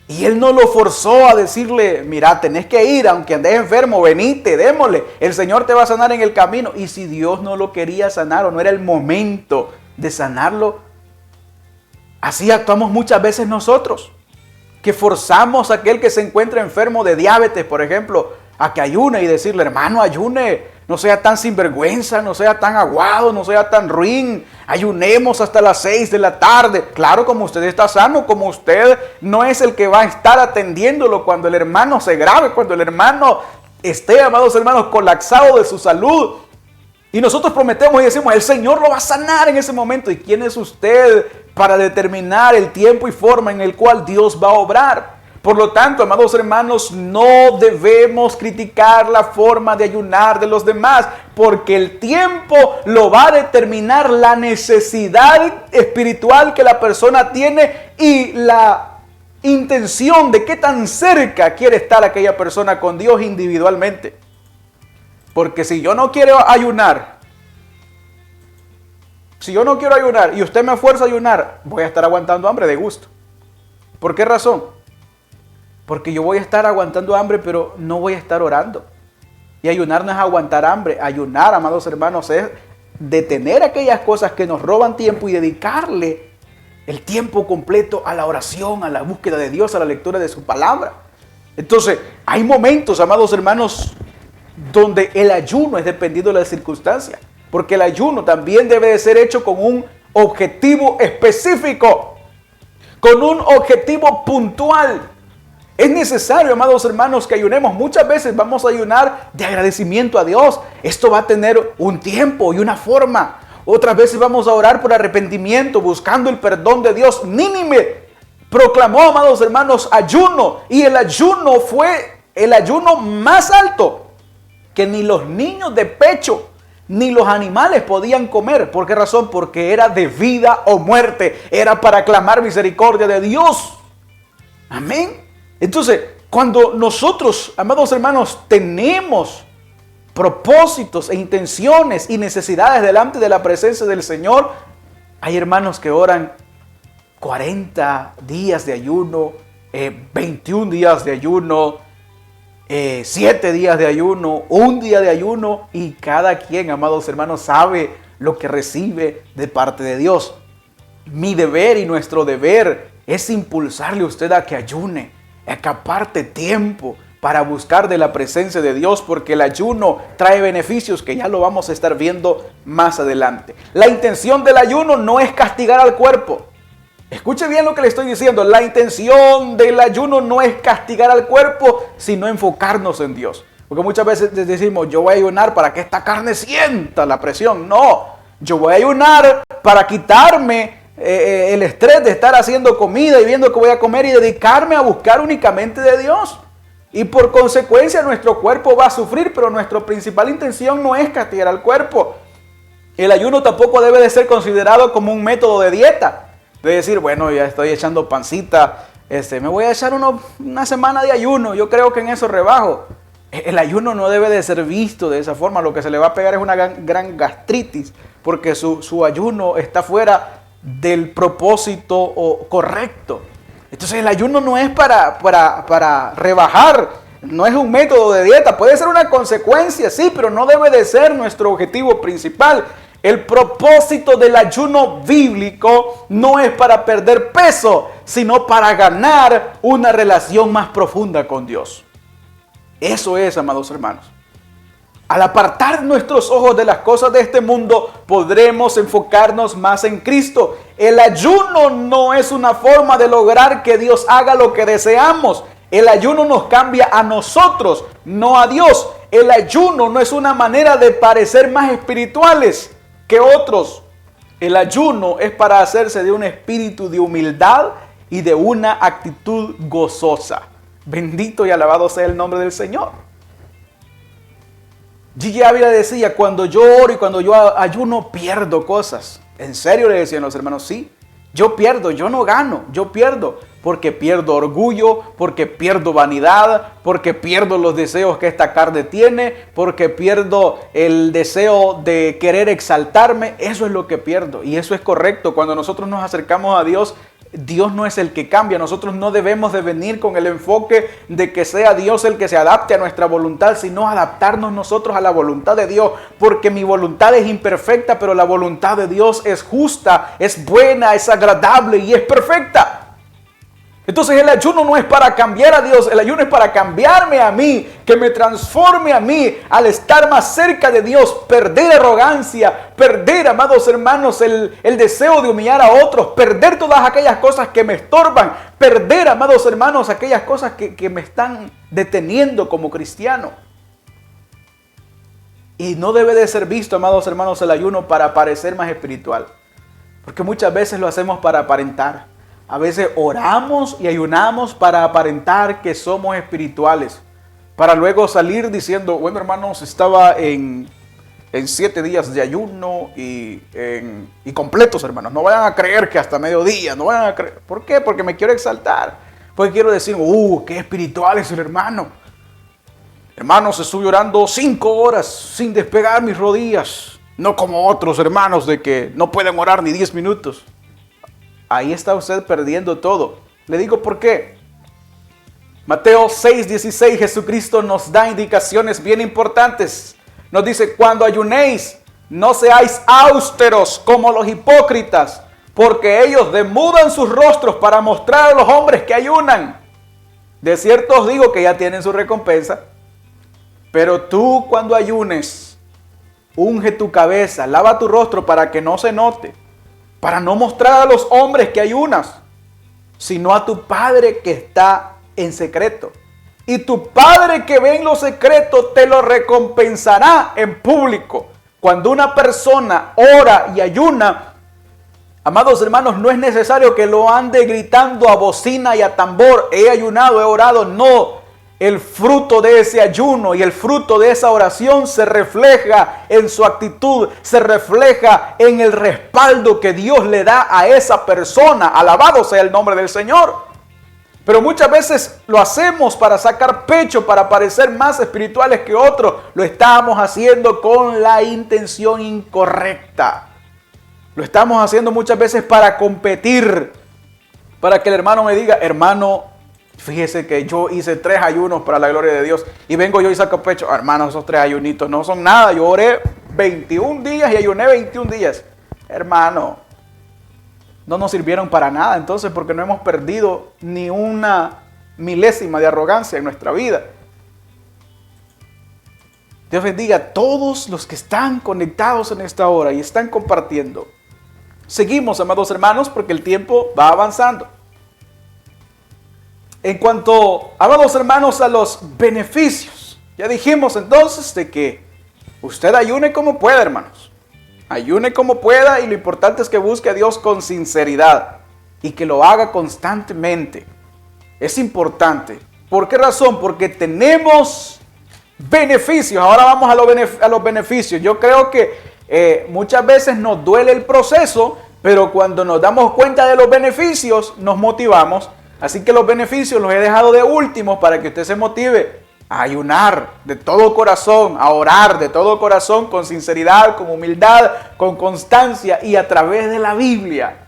Y Él no lo forzó a decirle, mira, tenés que ir, aunque andes enfermo, venite, démosle. El Señor te va a sanar en el camino. Y si Dios no lo quería sanar o no era el momento de sanarlo, así actuamos muchas veces nosotros. Que forzamos a aquel que se encuentra enfermo de diabetes, por ejemplo, a que ayune y decirle, hermano, ayune. No sea tan sinvergüenza, no sea tan aguado, no sea tan ruin. Ayunemos hasta las 6 de la tarde. Claro, como usted está sano, como usted no es el que va a estar atendiéndolo cuando el hermano se grave, cuando el hermano esté, amados hermanos, colapsado de su salud. Y nosotros prometemos y decimos, el Señor lo va a sanar en ese momento. ¿Y quién es usted para determinar el tiempo y forma en el cual Dios va a obrar? Por lo tanto, amados hermanos, no debemos criticar la forma de ayunar de los demás, porque el tiempo lo va a determinar la necesidad espiritual que la persona tiene y la intención de qué tan cerca quiere estar aquella persona con Dios individualmente. Porque si yo no quiero ayunar, y usted me fuerza a ayunar, voy a estar aguantando hambre de gusto. ¿Por qué razón? Porque yo voy a estar aguantando hambre, pero no voy a estar orando. Y ayunar no es aguantar hambre. Ayunar, amados hermanos, es detener aquellas cosas que nos roban tiempo y dedicarle el tiempo completo a la oración, a la búsqueda de Dios, a la lectura de su palabra. Entonces, hay momentos, amados hermanos, donde el ayuno es dependiendo de las circunstancias. Porque el ayuno también debe de ser hecho con un objetivo específico, con un objetivo puntual. Es necesario, amados hermanos, que ayunemos. Muchas veces vamos a ayunar de agradecimiento a Dios. Esto va a tener un tiempo y una forma. Otras veces vamos a orar por arrepentimiento, buscando el perdón de Dios. Mínime proclamó, amados hermanos, ayuno. Y el ayuno fue el ayuno más alto que ni los niños de pecho ni los animales podían comer. ¿Por qué razón? Porque era de vida o muerte. Era para clamar misericordia de Dios. Amén. Entonces, cuando nosotros, amados hermanos, tenemos propósitos e intenciones y necesidades delante de la presencia del Señor, hay hermanos que oran 40 días de ayuno, 21 días de ayuno, 7 días de ayuno, 1 día de ayuno, y cada quien, amados hermanos, sabe lo que recibe de parte de Dios. Mi deber y nuestro deber es impulsarle a usted a que ayune, a que aparte tiempo para buscar de la presencia de Dios, porque el ayuno trae beneficios que ya lo vamos a estar viendo más adelante. La intención del ayuno no es castigar al cuerpo. Escuche bien lo que le estoy diciendo. La intención del ayuno no es castigar al cuerpo, sino enfocarnos en Dios. Porque muchas veces decimos, yo voy a ayunar para que esta carne sienta la presión. No, yo voy a ayunar para quitarme el estrés de estar haciendo comida y viendo que voy a comer y dedicarme a buscar únicamente de Dios. Y por consecuencia nuestro cuerpo va a sufrir, pero nuestra principal intención no es castigar al cuerpo. El ayuno tampoco debe de ser considerado como un método de dieta. De decir, bueno, ya estoy echando pancita, me voy a echar una semana de ayuno, yo creo que en eso rebajo. El ayuno no debe de ser visto de esa forma. Lo que se le va a pegar es una gran gastritis, porque su ayuno está fuera del propósito correcto. Entonces el ayuno no es para rebajar, no es un método de dieta. Puede ser una consecuencia, sí, pero no debe de ser nuestro objetivo principal. El propósito del ayuno bíblico no es para perder peso, sino para ganar una relación más profunda con Dios. Eso es, amados hermanos. Al apartar nuestros ojos de las cosas de este mundo, podremos enfocarnos más en Cristo. El ayuno no es una forma de lograr que Dios haga lo que deseamos. El ayuno nos cambia a nosotros, no a Dios. El ayuno no es una manera de parecer más espirituales que otros. El ayuno es para hacerse de un espíritu de humildad y de una actitud gozosa. Bendito y alabado sea el nombre del Señor. Gigi Ávila decía, cuando yo oro y cuando yo ayuno pierdo cosas. En serio, le decían los hermanos, sí, yo pierdo, yo no gano, yo pierdo. Porque pierdo orgullo, porque pierdo vanidad, porque pierdo los deseos que esta carne tiene, porque pierdo el deseo de querer exaltarme. Eso es lo que pierdo, y eso es correcto. Cuando nosotros nos acercamos a Dios, Dios no es el que cambia. Nosotros no debemos de venir con el enfoque de que sea Dios el que se adapte a nuestra voluntad, sino adaptarnos nosotros a la voluntad de Dios, porque mi voluntad es imperfecta, pero la voluntad de Dios es justa, es buena, es agradable y es perfecta. Entonces el ayuno no es para cambiar a Dios, el ayuno es para cambiarme a mí, que me transforme a mí al estar más cerca de Dios, perder arrogancia, perder, amados hermanos, el deseo de humillar a otros, perder todas aquellas cosas que me estorban, perder, amados hermanos, aquellas cosas que me están deteniendo como cristiano. Y no debe de ser visto, amados hermanos, el ayuno para parecer más espiritual, porque muchas veces lo hacemos para aparentar. A veces oramos y ayunamos para aparentar que somos espirituales, para luego salir diciendo, bueno hermanos, estaba en 7 días de ayuno y completos, hermanos. No vayan a creer que hasta mediodía, no vayan a creer. ¿Por qué? Porque me quiero exaltar, porque quiero decir, qué espiritual es el hermano. Hermanos, estuve orando 5 horas sin despegar mis rodillas, no como otros hermanos de que no pueden orar ni 10 minutos. Ahí está usted perdiendo todo. Le digo por qué. Mateo 6:16, Jesucristo nos da indicaciones bien importantes. Nos dice, cuando ayunéis, no seáis austeros como los hipócritas, porque ellos demudan sus rostros para mostrar a los hombres que ayunan. De cierto os digo que ya tienen su recompensa. Pero tú cuando ayunes, unge tu cabeza, lava tu rostro para que no se note, para no mostrar a los hombres que ayunas, sino a tu Padre que está en secreto. Y tu Padre que ve en lo secreto te lo recompensará en público. Cuando una persona ora y ayuna, Amados hermanos, no es necesario que lo ande gritando a bocina y a tambor. He ayunado, he orado. No. El fruto de ese ayuno y el fruto de esa oración se refleja en su actitud, se refleja en el respaldo que Dios le da a esa persona. Alabado sea el nombre del Señor. Pero muchas veces lo hacemos para sacar pecho, para parecer más espirituales que otros. Lo estamos haciendo con la intención incorrecta. Lo estamos haciendo muchas veces para competir, para que el hermano me diga, hermano, fíjese que yo hice 3 ayunos para la gloria de Dios y vengo yo y saco pecho. Hermano, esos 3 ayunitos no son nada. Yo oré 21 días y ayuné 21 días. Hermano, no nos sirvieron para nada entonces, porque no hemos perdido ni una milésima de arrogancia en nuestra vida. Dios bendiga a todos los que están conectados en esta hora y están compartiendo. Seguimos, amados hermanos, porque el tiempo va avanzando. En cuanto, amados hermanos, a los beneficios, ya dijimos entonces de que usted ayune como pueda, hermanos. Ayune como pueda y lo importante es que busque a Dios con sinceridad y que lo haga constantemente. Es importante. ¿Por qué razón? Porque tenemos beneficios. Ahora vamos a los beneficios. Yo creo que muchas veces nos duele el proceso, pero cuando nos damos cuenta de los beneficios, nos motivamos. Así que los beneficios los he dejado de último para que usted se motive a ayunar de todo corazón, a orar de todo corazón, con sinceridad, con humildad, con constancia y a través de la Biblia.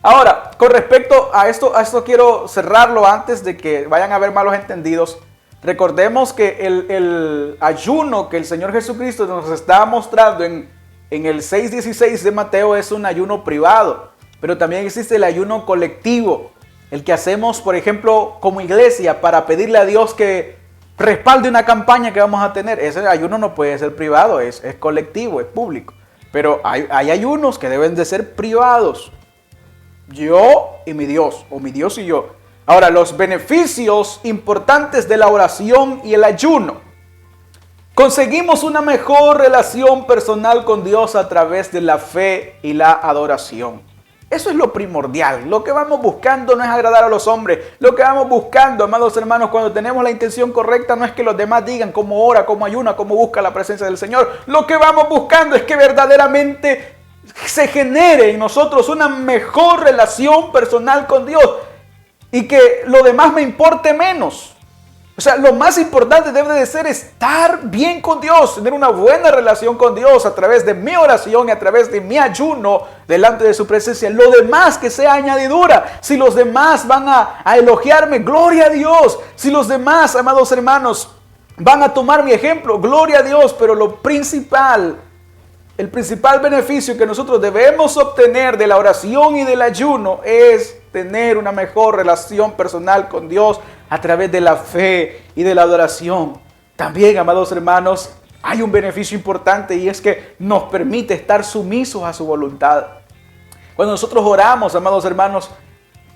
Ahora, con respecto a esto quiero cerrarlo antes de que vayan a haber malos entendidos. Recordemos que el ayuno que el Señor Jesucristo nos está mostrando en el 6:16 de Mateo es un ayuno privado, pero también existe el ayuno colectivo, el que hacemos, por ejemplo, como iglesia para pedirle a Dios que respalde una campaña que vamos a tener. Ese ayuno no puede ser privado, es colectivo, es público, pero hay ayunos que deben de ser privados. Yo y mi Dios, o mi Dios y yo. Ahora, los beneficios importantes de la oración y el ayuno. Conseguimos una mejor relación personal con Dios a través de la fe y la adoración. Eso es lo primordial. Lo que vamos buscando no es agradar a los hombres. Lo que vamos buscando, amados hermanos, cuando tenemos la intención correcta, no es que los demás digan cómo ora, cómo ayuna, cómo busca la presencia del Señor. Lo que vamos buscando es que verdaderamente se genere en nosotros una mejor relación personal con Dios. Y que lo demás me importe menos. O sea, lo más importante debe de ser estar bien con Dios, tener una buena relación con Dios a través de mi oración y a través de mi ayuno delante de su presencia. Lo demás que sea añadidura. Si los demás van a elogiarme, gloria a Dios. Si los demás, amados hermanos, van a tomar mi ejemplo, gloria a Dios. Pero lo principal, el principal beneficio que nosotros debemos obtener de la oración y del ayuno es tener una mejor relación personal con Dios a través de la fe y de la adoración. También, amados hermanos, hay un beneficio importante y es que nos permite estar sumisos a su voluntad. Cuando nosotros oramos, amados hermanos,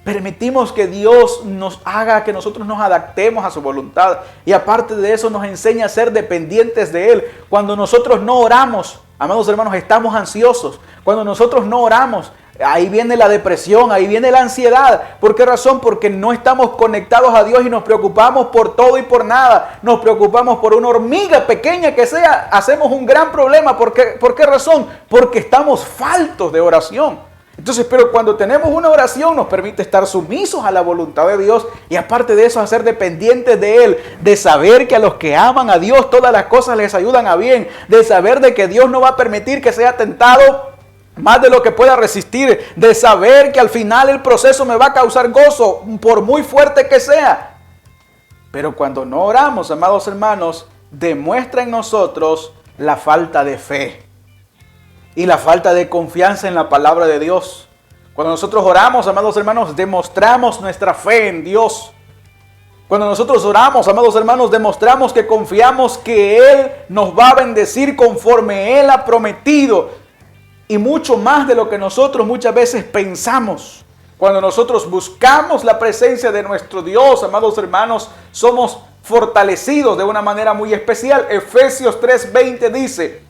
permitimos que Dios nos haga que nosotros nos adaptemos a su voluntad. Y aparte de eso nos enseña a ser dependientes de Él. Cuando nosotros no oramos, amados hermanos, estamos ansiosos. Cuando nosotros no oramos, ahí viene la depresión, ahí viene la ansiedad. ¿Por qué razón? Porque no estamos conectados a Dios y nos preocupamos por todo y por nada. Nos preocupamos por una hormiga pequeña que sea, hacemos un gran problema. ¿Por qué razón? Porque estamos faltos de oración. Entonces, pero cuando tenemos una oración nos permite estar sumisos a la voluntad de Dios y aparte de eso, a ser dependientes de Él, de saber que a los que aman a Dios todas las cosas les ayudan a bien, de saber de que Dios no va a permitir que sea tentado más de lo que pueda resistir, de saber que al final el proceso me va a causar gozo, por muy fuerte que sea. Pero cuando no oramos, amados hermanos, demuestra en nosotros la falta de fe y la falta de confianza en la palabra de Dios. Cuando nosotros oramos, amados hermanos, demostramos nuestra fe en Dios. Cuando nosotros oramos, amados hermanos, demostramos que confiamos que Él nos va a bendecir conforme Él ha prometido. Y mucho más de lo que nosotros muchas veces pensamos. Cuando nosotros buscamos la presencia de nuestro Dios, amados hermanos, somos fortalecidos de una manera muy especial. Efesios 3:20 dice: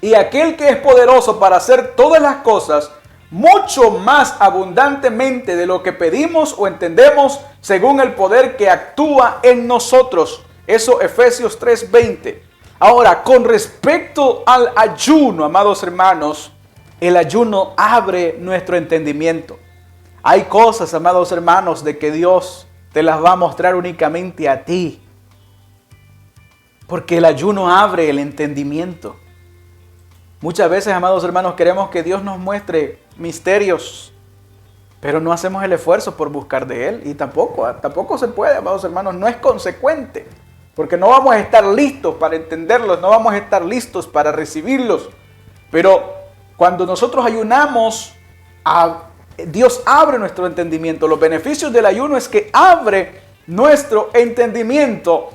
y aquel que es poderoso para hacer todas las cosas mucho más abundantemente de lo que pedimos o entendemos, según el poder que actúa en nosotros. Eso, Efesios 3:20. Ahora, con respecto al ayuno, amados hermanos, el ayuno abre nuestro entendimiento. Hay cosas, amados hermanos, de que Dios te las va a mostrar únicamente a ti. Porque el ayuno abre el entendimiento. Muchas veces, amados hermanos, queremos que Dios nos muestre misterios, pero no hacemos el esfuerzo por buscar de Él. Y tampoco se puede, amados hermanos, no es consecuente. Porque no vamos a estar listos para entenderlos, no vamos a estar listos para recibirlos. Pero cuando nosotros ayunamos, Dios abre nuestro entendimiento. Los beneficios del ayuno es que abre nuestro entendimiento.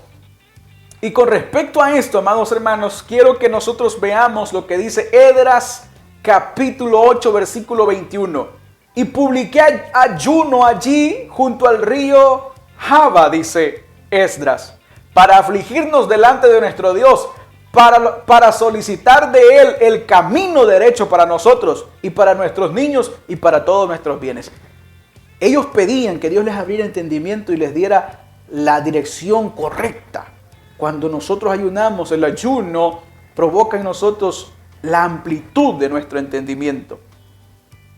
Y con respecto a esto, amados hermanos, quiero que nosotros veamos lo que dice Esdras capítulo 8, versículo 21. Y publiqué ayuno allí junto al río Jaba, dice Esdras, para afligirnos delante de nuestro Dios, para solicitar de Él el camino derecho para nosotros y para nuestros niños y para todos nuestros bienes. Ellos pedían que Dios les abriera entendimiento y les diera la dirección correcta. Cuando nosotros ayunamos, el ayuno provoca en nosotros la amplitud de nuestro entendimiento.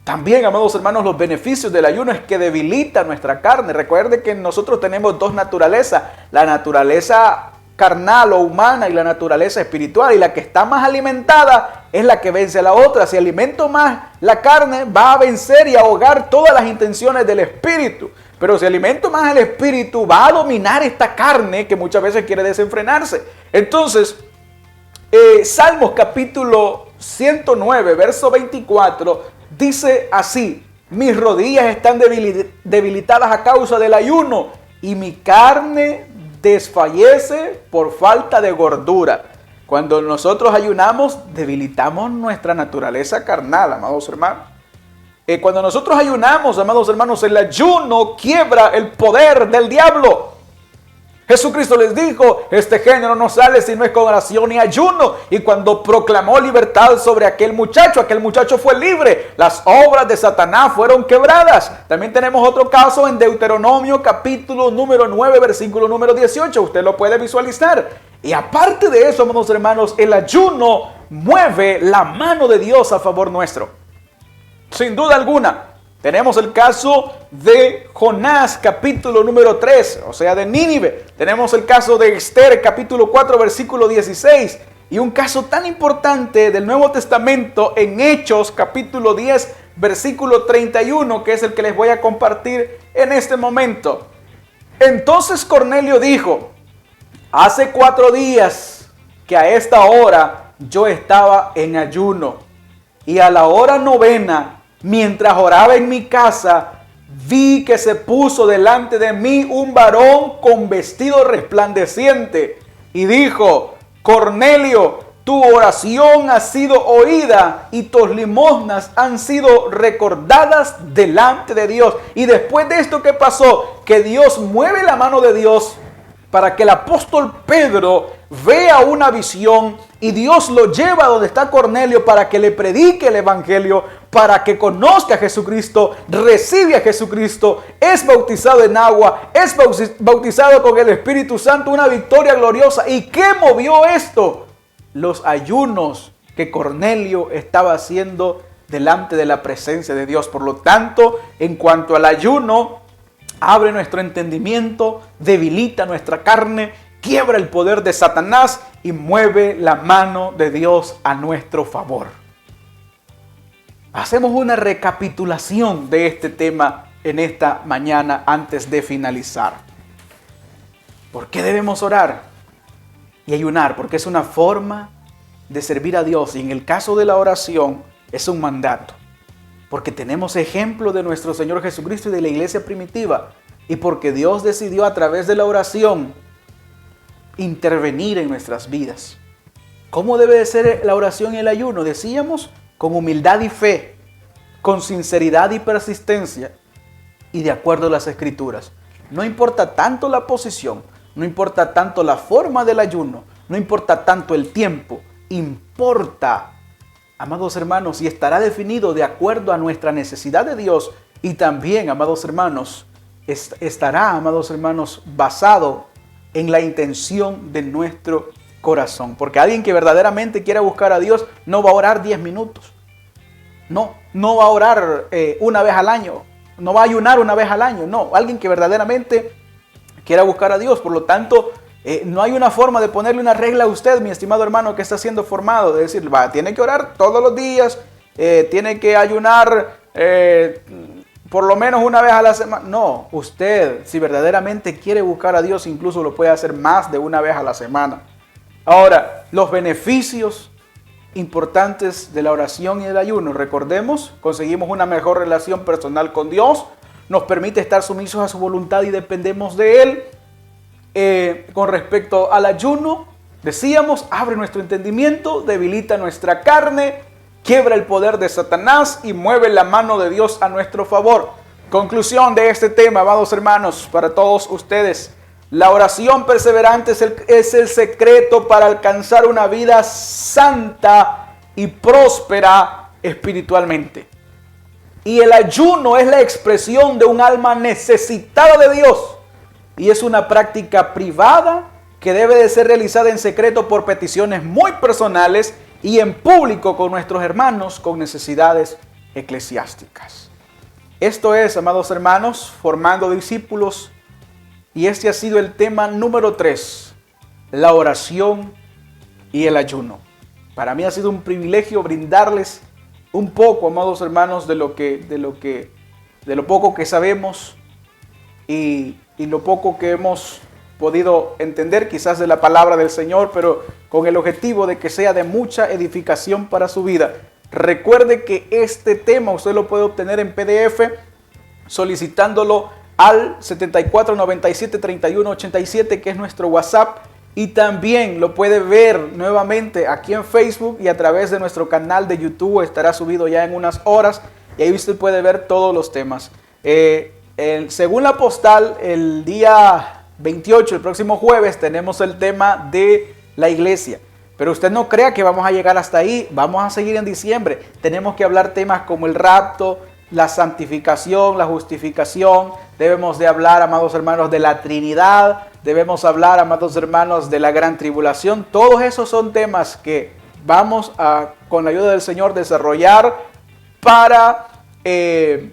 También, amados hermanos, los beneficios del ayuno es que debilita nuestra carne. Recuerde que nosotros tenemos dos naturalezas, la naturaleza carnal o humana y la naturaleza espiritual, y la que está más alimentada es la que vence a la otra. Si alimento más la carne, va a vencer y ahogar todas las intenciones del espíritu. Pero si alimento más el espíritu, va a dominar esta carne que muchas veces quiere desenfrenarse. Entonces, Salmos capítulo 109, verso 24, dice así: mis rodillas están debilitadas a causa del ayuno y mi carne desfallece por falta de gordura. Cuando nosotros ayunamos, debilitamos nuestra naturaleza carnal, amados hermanos. Cuando nosotros ayunamos, amados hermanos, el ayuno quiebra el poder del diablo. Jesucristo les dijo: este género no sale si no es con oración y ayuno. Y cuando proclamó libertad sobre aquel muchacho fue libre. Las obras de Satanás fueron quebradas. También tenemos otro caso en Deuteronomio capítulo número 9, versículo número 18. Usted lo puede visualizar. Y aparte de eso, amados hermanos, el ayuno mueve la mano de Dios a favor nuestro. Sin duda alguna. Tenemos el caso de Jonás, capítulo número 3, o sea, de Nínive. Tenemos el caso de Esther, capítulo 4, versículo 16. Y un caso tan importante del Nuevo Testamento en Hechos, capítulo 10, versículo 31, que es el que les voy a compartir en este momento. Entonces Cornelio dijo: hace 4 días que a esta hora yo estaba en ayuno, y a la hora 9, mientras oraba en mi casa, vi que se puso delante de mí un varón con vestido resplandeciente y dijo: Cornelio, tu oración ha sido oída y tus limosnas han sido recordadas delante de Dios. Y después de esto, ¿qué pasó? Que Dios mueve la mano de Dios para que el apóstol Pedro vea una visión, y Dios lo lleva a donde está Cornelio para que le predique el evangelio, para que conozca a Jesucristo, recibe a Jesucristo, es bautizado en agua, es bautizado con el Espíritu Santo, una victoria gloriosa. ¿Y qué movió esto? Los ayunos que Cornelio estaba haciendo delante de la presencia de Dios. Por lo tanto, en cuanto al ayuno, abre nuestro entendimiento, debilita nuestra carne, quiebra el poder de Satanás y mueve la mano de Dios a nuestro favor. Hacemos una recapitulación de este tema en esta mañana antes de finalizar. ¿Por qué debemos orar y ayunar? Porque es una forma de servir a Dios, y en el caso de la oración es un mandato. Porque tenemos ejemplo de nuestro Señor Jesucristo y de la iglesia primitiva, y porque Dios decidió a través de la oración intervenir en nuestras vidas. ¿Cómo debe de ser la oración y el ayuno? Decíamos, con humildad y fe, con sinceridad y persistencia, y de acuerdo a las Escrituras. No importa tanto la posición, no importa tanto la forma del ayuno, no importa tanto el tiempo, importa amados hermanos, y estará definido de acuerdo a nuestra necesidad de Dios, y también, amados hermanos, estará, amados hermanos, basado en la intención de nuestro corazón. Porque alguien que verdaderamente quiera buscar a Dios no va a orar 10 minutos. No va a orar una vez al año. No va a ayunar una vez al año. No, alguien que verdaderamente quiera buscar a Dios. Por lo tanto, no hay una forma de ponerle una regla a usted, mi estimado hermano, que está siendo formado. De decir, tiene que orar todos los días, tiene que ayunar por lo menos una vez a la semana. No, usted, si verdaderamente quiere buscar a Dios, incluso lo puede hacer más de una vez a la semana. Ahora, los beneficios importantes de la oración y del ayuno. Recordemos, conseguimos una mejor relación personal con Dios, nos permite estar sumisos a su voluntad y dependemos de Él. Con respecto al ayuno, decíamos, abre nuestro entendimiento, debilita nuestra carne, quiebra el poder de Satanás y mueve la mano de Dios a nuestro favor. Conclusión de este tema, amados hermanos, para todos ustedes. La oración perseverante es el secreto para alcanzar una vida santa y próspera espiritualmente. Y el ayuno es la expresión de un alma necesitada de Dios. Y es una práctica privada que debe de ser realizada en secreto por peticiones muy personales y en público con nuestros hermanos con necesidades eclesiásticas. Esto es, amados hermanos, formando discípulos. Y este ha sido el tema número 3, la oración y el ayuno. Para mí ha sido un privilegio brindarles un poco, amados hermanos, de lo poco que sabemos y lo poco que hemos podido entender quizás de la palabra del Señor, pero con el objetivo de que sea de mucha edificación para su vida. Recuerde que este tema usted lo puede obtener en PDF solicitándolo al 7497-3187, que es nuestro WhatsApp, y también lo puede ver nuevamente aquí en Facebook y a través de nuestro canal de YouTube. Estará subido ya en unas horas y ahí usted puede ver todos los temas. Según la postal, el día 28, el próximo jueves, tenemos el tema de la iglesia. Pero usted no crea que vamos a llegar hasta ahí, vamos a seguir en diciembre. Tenemos que hablar temas como el rapto, la santificación, la justificación. Debemos de hablar, amados hermanos, de la Trinidad. Debemos hablar, amados hermanos, de la gran tribulación. Todos esos son temas que vamos a, con la ayuda del Señor, desarrollar para que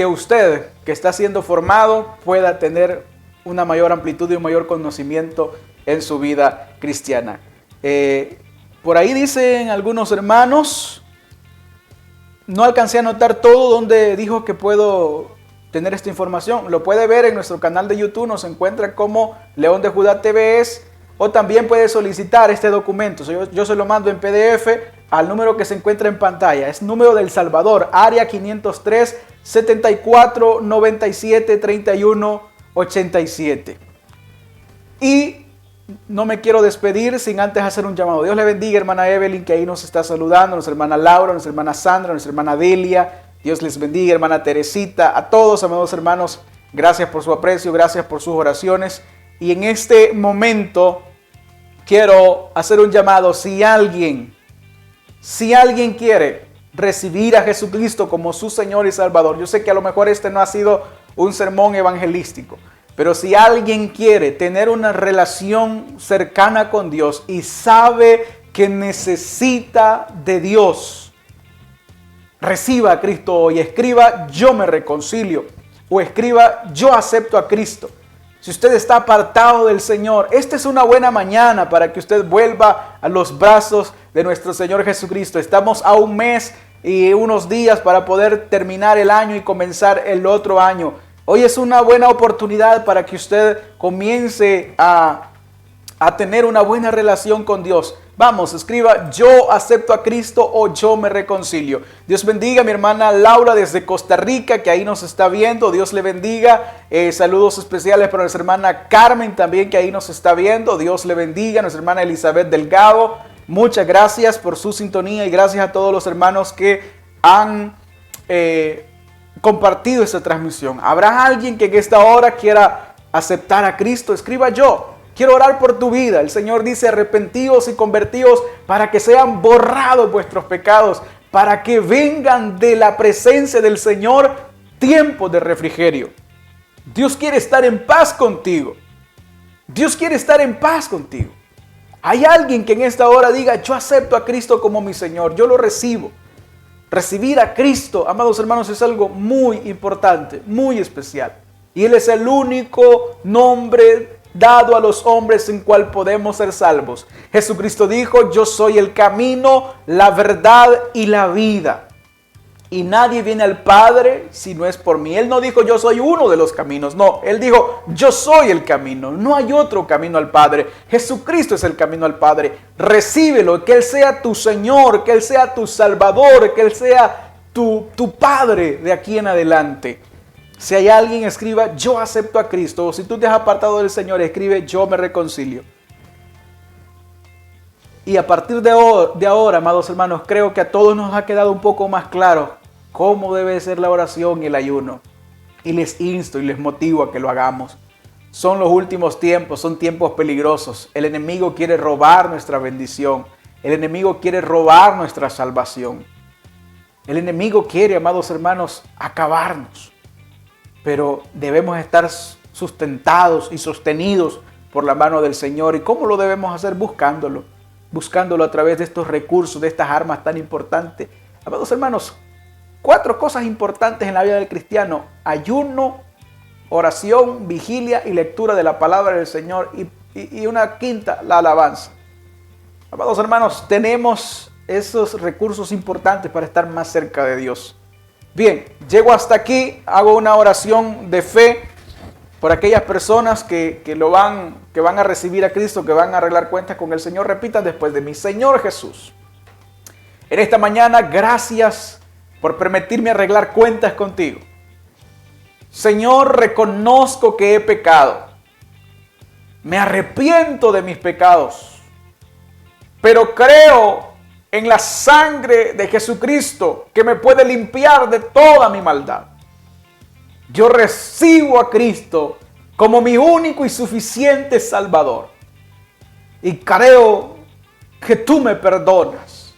usted, que está siendo formado, pueda tener una mayor amplitud y un mayor conocimiento en su vida cristiana. Por ahí dicen algunos hermanos, no alcancé a anotar todo donde dijo que puedo tener esta información. Lo puede ver en nuestro canal de YouTube, nos encuentra como León de Judá TVS, o también puede solicitar este documento. Yo se lo mando en PDF al número que se encuentra en pantalla. Es número del Salvador, área 503 74 97 31 87. Y no me quiero despedir sin antes hacer un llamado. Dios le bendiga, hermana Evelyn, que ahí nos está saludando, nuestra hermana Laura, nuestra hermana Sandra, nuestra hermana Delia. Dios les bendiga, hermana Teresita, a todos, amados hermanos. Gracias por su aprecio, gracias por sus oraciones. Y en este momento quiero hacer un llamado. Si alguien quiere recibir a Jesucristo como su Señor y Salvador, yo sé que a lo mejor este no ha sido un sermón evangelístico, pero si alguien quiere tener una relación cercana con Dios y sabe que necesita de Dios, reciba a Cristo hoy. Escriba: yo me reconcilio, o escriba: yo acepto a Cristo. Si usted está apartado del Señor, esta es una buena mañana para que usted vuelva a los brazos de nuestro Señor Jesucristo. Estamos a un mes y unos días para poder terminar el año y comenzar el otro año. Hoy es una buena oportunidad para que usted comience a tener una buena relación con Dios. Vamos, escriba: yo acepto a Cristo o yo me reconcilio. Dios bendiga a mi hermana Laura desde Costa Rica, que ahí nos está viendo. Dios le bendiga. Saludos especiales para nuestra hermana Carmen también, que ahí nos está viendo. Dios le bendiga. Nuestra hermana Elizabeth Delgado. Muchas gracias por su sintonía y gracias a todos los hermanos que han compartido esta transmisión. ¿Habrá alguien que en esta hora quiera aceptar a Cristo? Escriba: yo Quiero orar por tu vida. El Señor dice, arrepentíos y convertíos para que sean borrados vuestros pecados, para que vengan de la presencia del Señor tiempos de refrigerio. Dios quiere estar en paz contigo. Dios quiere estar en paz contigo. Hay alguien que en esta hora diga, yo acepto a Cristo como mi Señor, yo lo recibo. Recibir a Cristo, amados hermanos, es algo muy importante, muy especial. Y Él es el único nombre dado a los hombres en cual podemos ser salvos. Jesucristo dijo, yo soy el camino, la verdad y la vida. Y nadie viene al Padre si no es por mí. Él no dijo, yo soy uno de los caminos. No, Él dijo, yo soy el camino. No hay otro camino al Padre. Jesucristo es el camino al Padre. Recíbelo, que Él sea tu Señor, que Él sea tu Salvador, que Él sea tu Padre de aquí en adelante. Si hay alguien, escriba, yo acepto a Cristo. O si tú te has apartado del Señor, escribe, yo me reconcilio. Y a partir de ahora, amados hermanos, creo que a todos nos ha quedado un poco más claro cómo debe ser la oración y el ayuno. Y les insto y les motivo a que lo hagamos. Son los últimos tiempos, son tiempos peligrosos. El enemigo quiere robar nuestra bendición. El enemigo quiere robar nuestra salvación. El enemigo quiere, amados hermanos, acabarnos. Pero debemos estar sustentados y sostenidos por la mano del Señor. ¿Y cómo lo debemos hacer? Buscándolo a través de estos recursos, de estas armas tan importantes. Amados hermanos, 4 cosas importantes en la vida del cristiano: ayuno, oración, vigilia y lectura de la palabra del Señor. Y una quinta, la alabanza. Amados hermanos, tenemos esos recursos importantes para estar más cerca de Dios. Bien, llego hasta aquí, hago una oración de fe por aquellas personas que van a recibir a Cristo, que van a arreglar cuentas con el Señor. Repitan después de mí: Señor Jesús, en esta mañana, gracias por permitirme arreglar cuentas contigo. Señor, reconozco que he pecado. Me arrepiento de mis pecados, pero creo en la sangre de Jesucristo que me puede limpiar de toda mi maldad. Yo recibo a Cristo como mi único y suficiente Salvador. Y creo que tú me perdonas.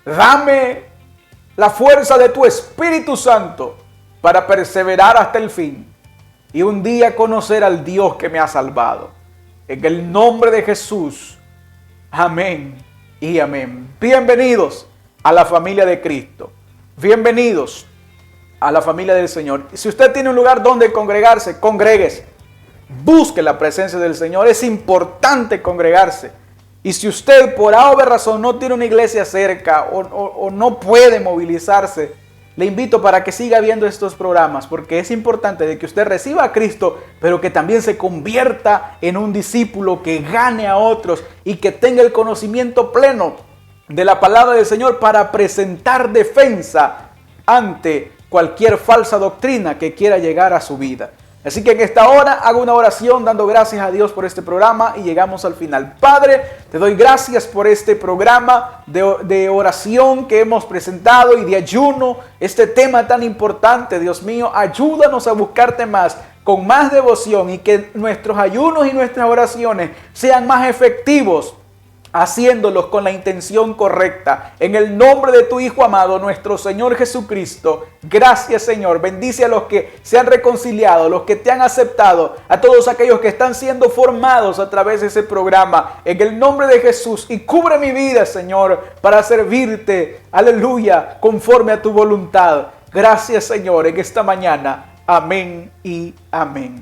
Dame la fuerza de tu Espíritu Santo para perseverar hasta el fin y un día conocer al Dios que me ha salvado. En el nombre de Jesús. Amén y amén. Bienvenidos a la familia de Cristo. Bienvenidos a la familia del Señor. Si usted tiene un lugar donde congregarse, congréguese. Busque la presencia del Señor. Es importante congregarse. Y si usted por A o B razón no tiene una iglesia cerca o no puede movilizarse, le invito para que siga viendo estos programas, porque es importante de que usted reciba a Cristo, pero que también se convierta en un discípulo, que gane a otros y que tenga el conocimiento pleno de la palabra del Señor para presentar defensa ante cualquier falsa doctrina que quiera llegar a su vida. Así que en esta hora hago una oración dando gracias a Dios por este programa y llegamos al final. Padre, te doy gracias por este programa de oración que hemos presentado y de ayuno, este tema tan importante. Dios mío, ayúdanos a buscarte más, con más devoción, y que nuestros ayunos y nuestras oraciones sean más efectivos, haciéndolos con la intención correcta. En el nombre de tu Hijo amado, nuestro Señor Jesucristo. Gracias, Señor. Bendice a los que se han reconciliado, los que te han aceptado, a todos aquellos que están siendo formados a través de ese programa. En el nombre de Jesús. Y cubre mi vida, Señor, para servirte. Aleluya, conforme a tu voluntad. Gracias, Señor, en esta mañana. Amén y amén.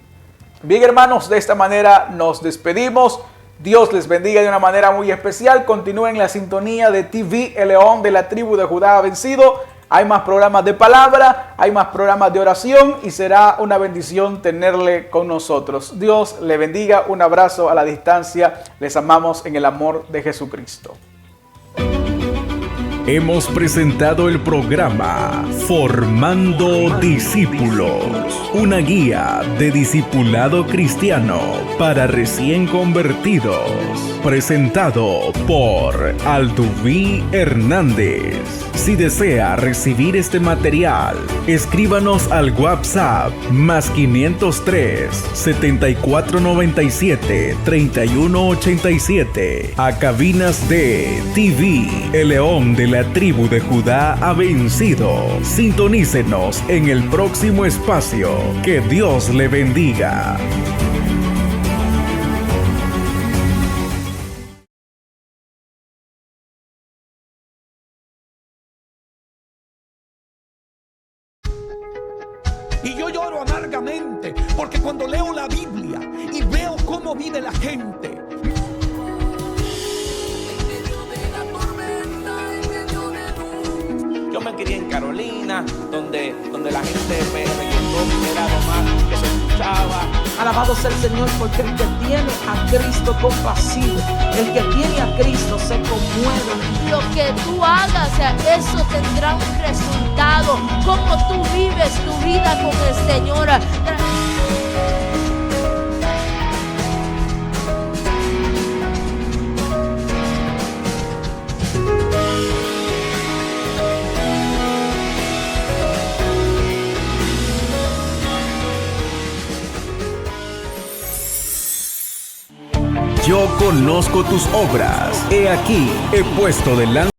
Bien, hermanos, de esta manera nos despedimos. Dios les bendiga de una manera muy especial. Continúen la sintonía de TV El León de la tribu de Judá ha vencido. Hay más programas de palabra, hay más programas de oración y será una bendición tenerle con nosotros. Dios le bendiga. Un abrazo a la distancia. Les amamos en el amor de Jesucristo. hemos presentado el programa Formando Discípulos, una guía de discipulado cristiano para recién convertidos, presentado por Alduví Hernández. Si desea recibir este material, escríbanos al WhatsApp más 503 7497 3187 a cabinas de TV. El león de la tribu de Judá ha vencido. Sintonícenos en el próximo espacio. Que Dios le bendiga. Y yo lloro amargamente porque cuando leo la Biblia y veo cómo vive la gente, yo me crié en Carolina, donde la gente me reggaetón era lo más que se escuchaba. Alabado sea el Señor, porque el que tiene a Cristo compasivo, el que tiene a Cristo se conmueve. Lo que tú hagas, eso tendrá un resultado. Cómo tú vives tu vida con el Señor. Yo conozco tus obras. He aquí, he puesto delante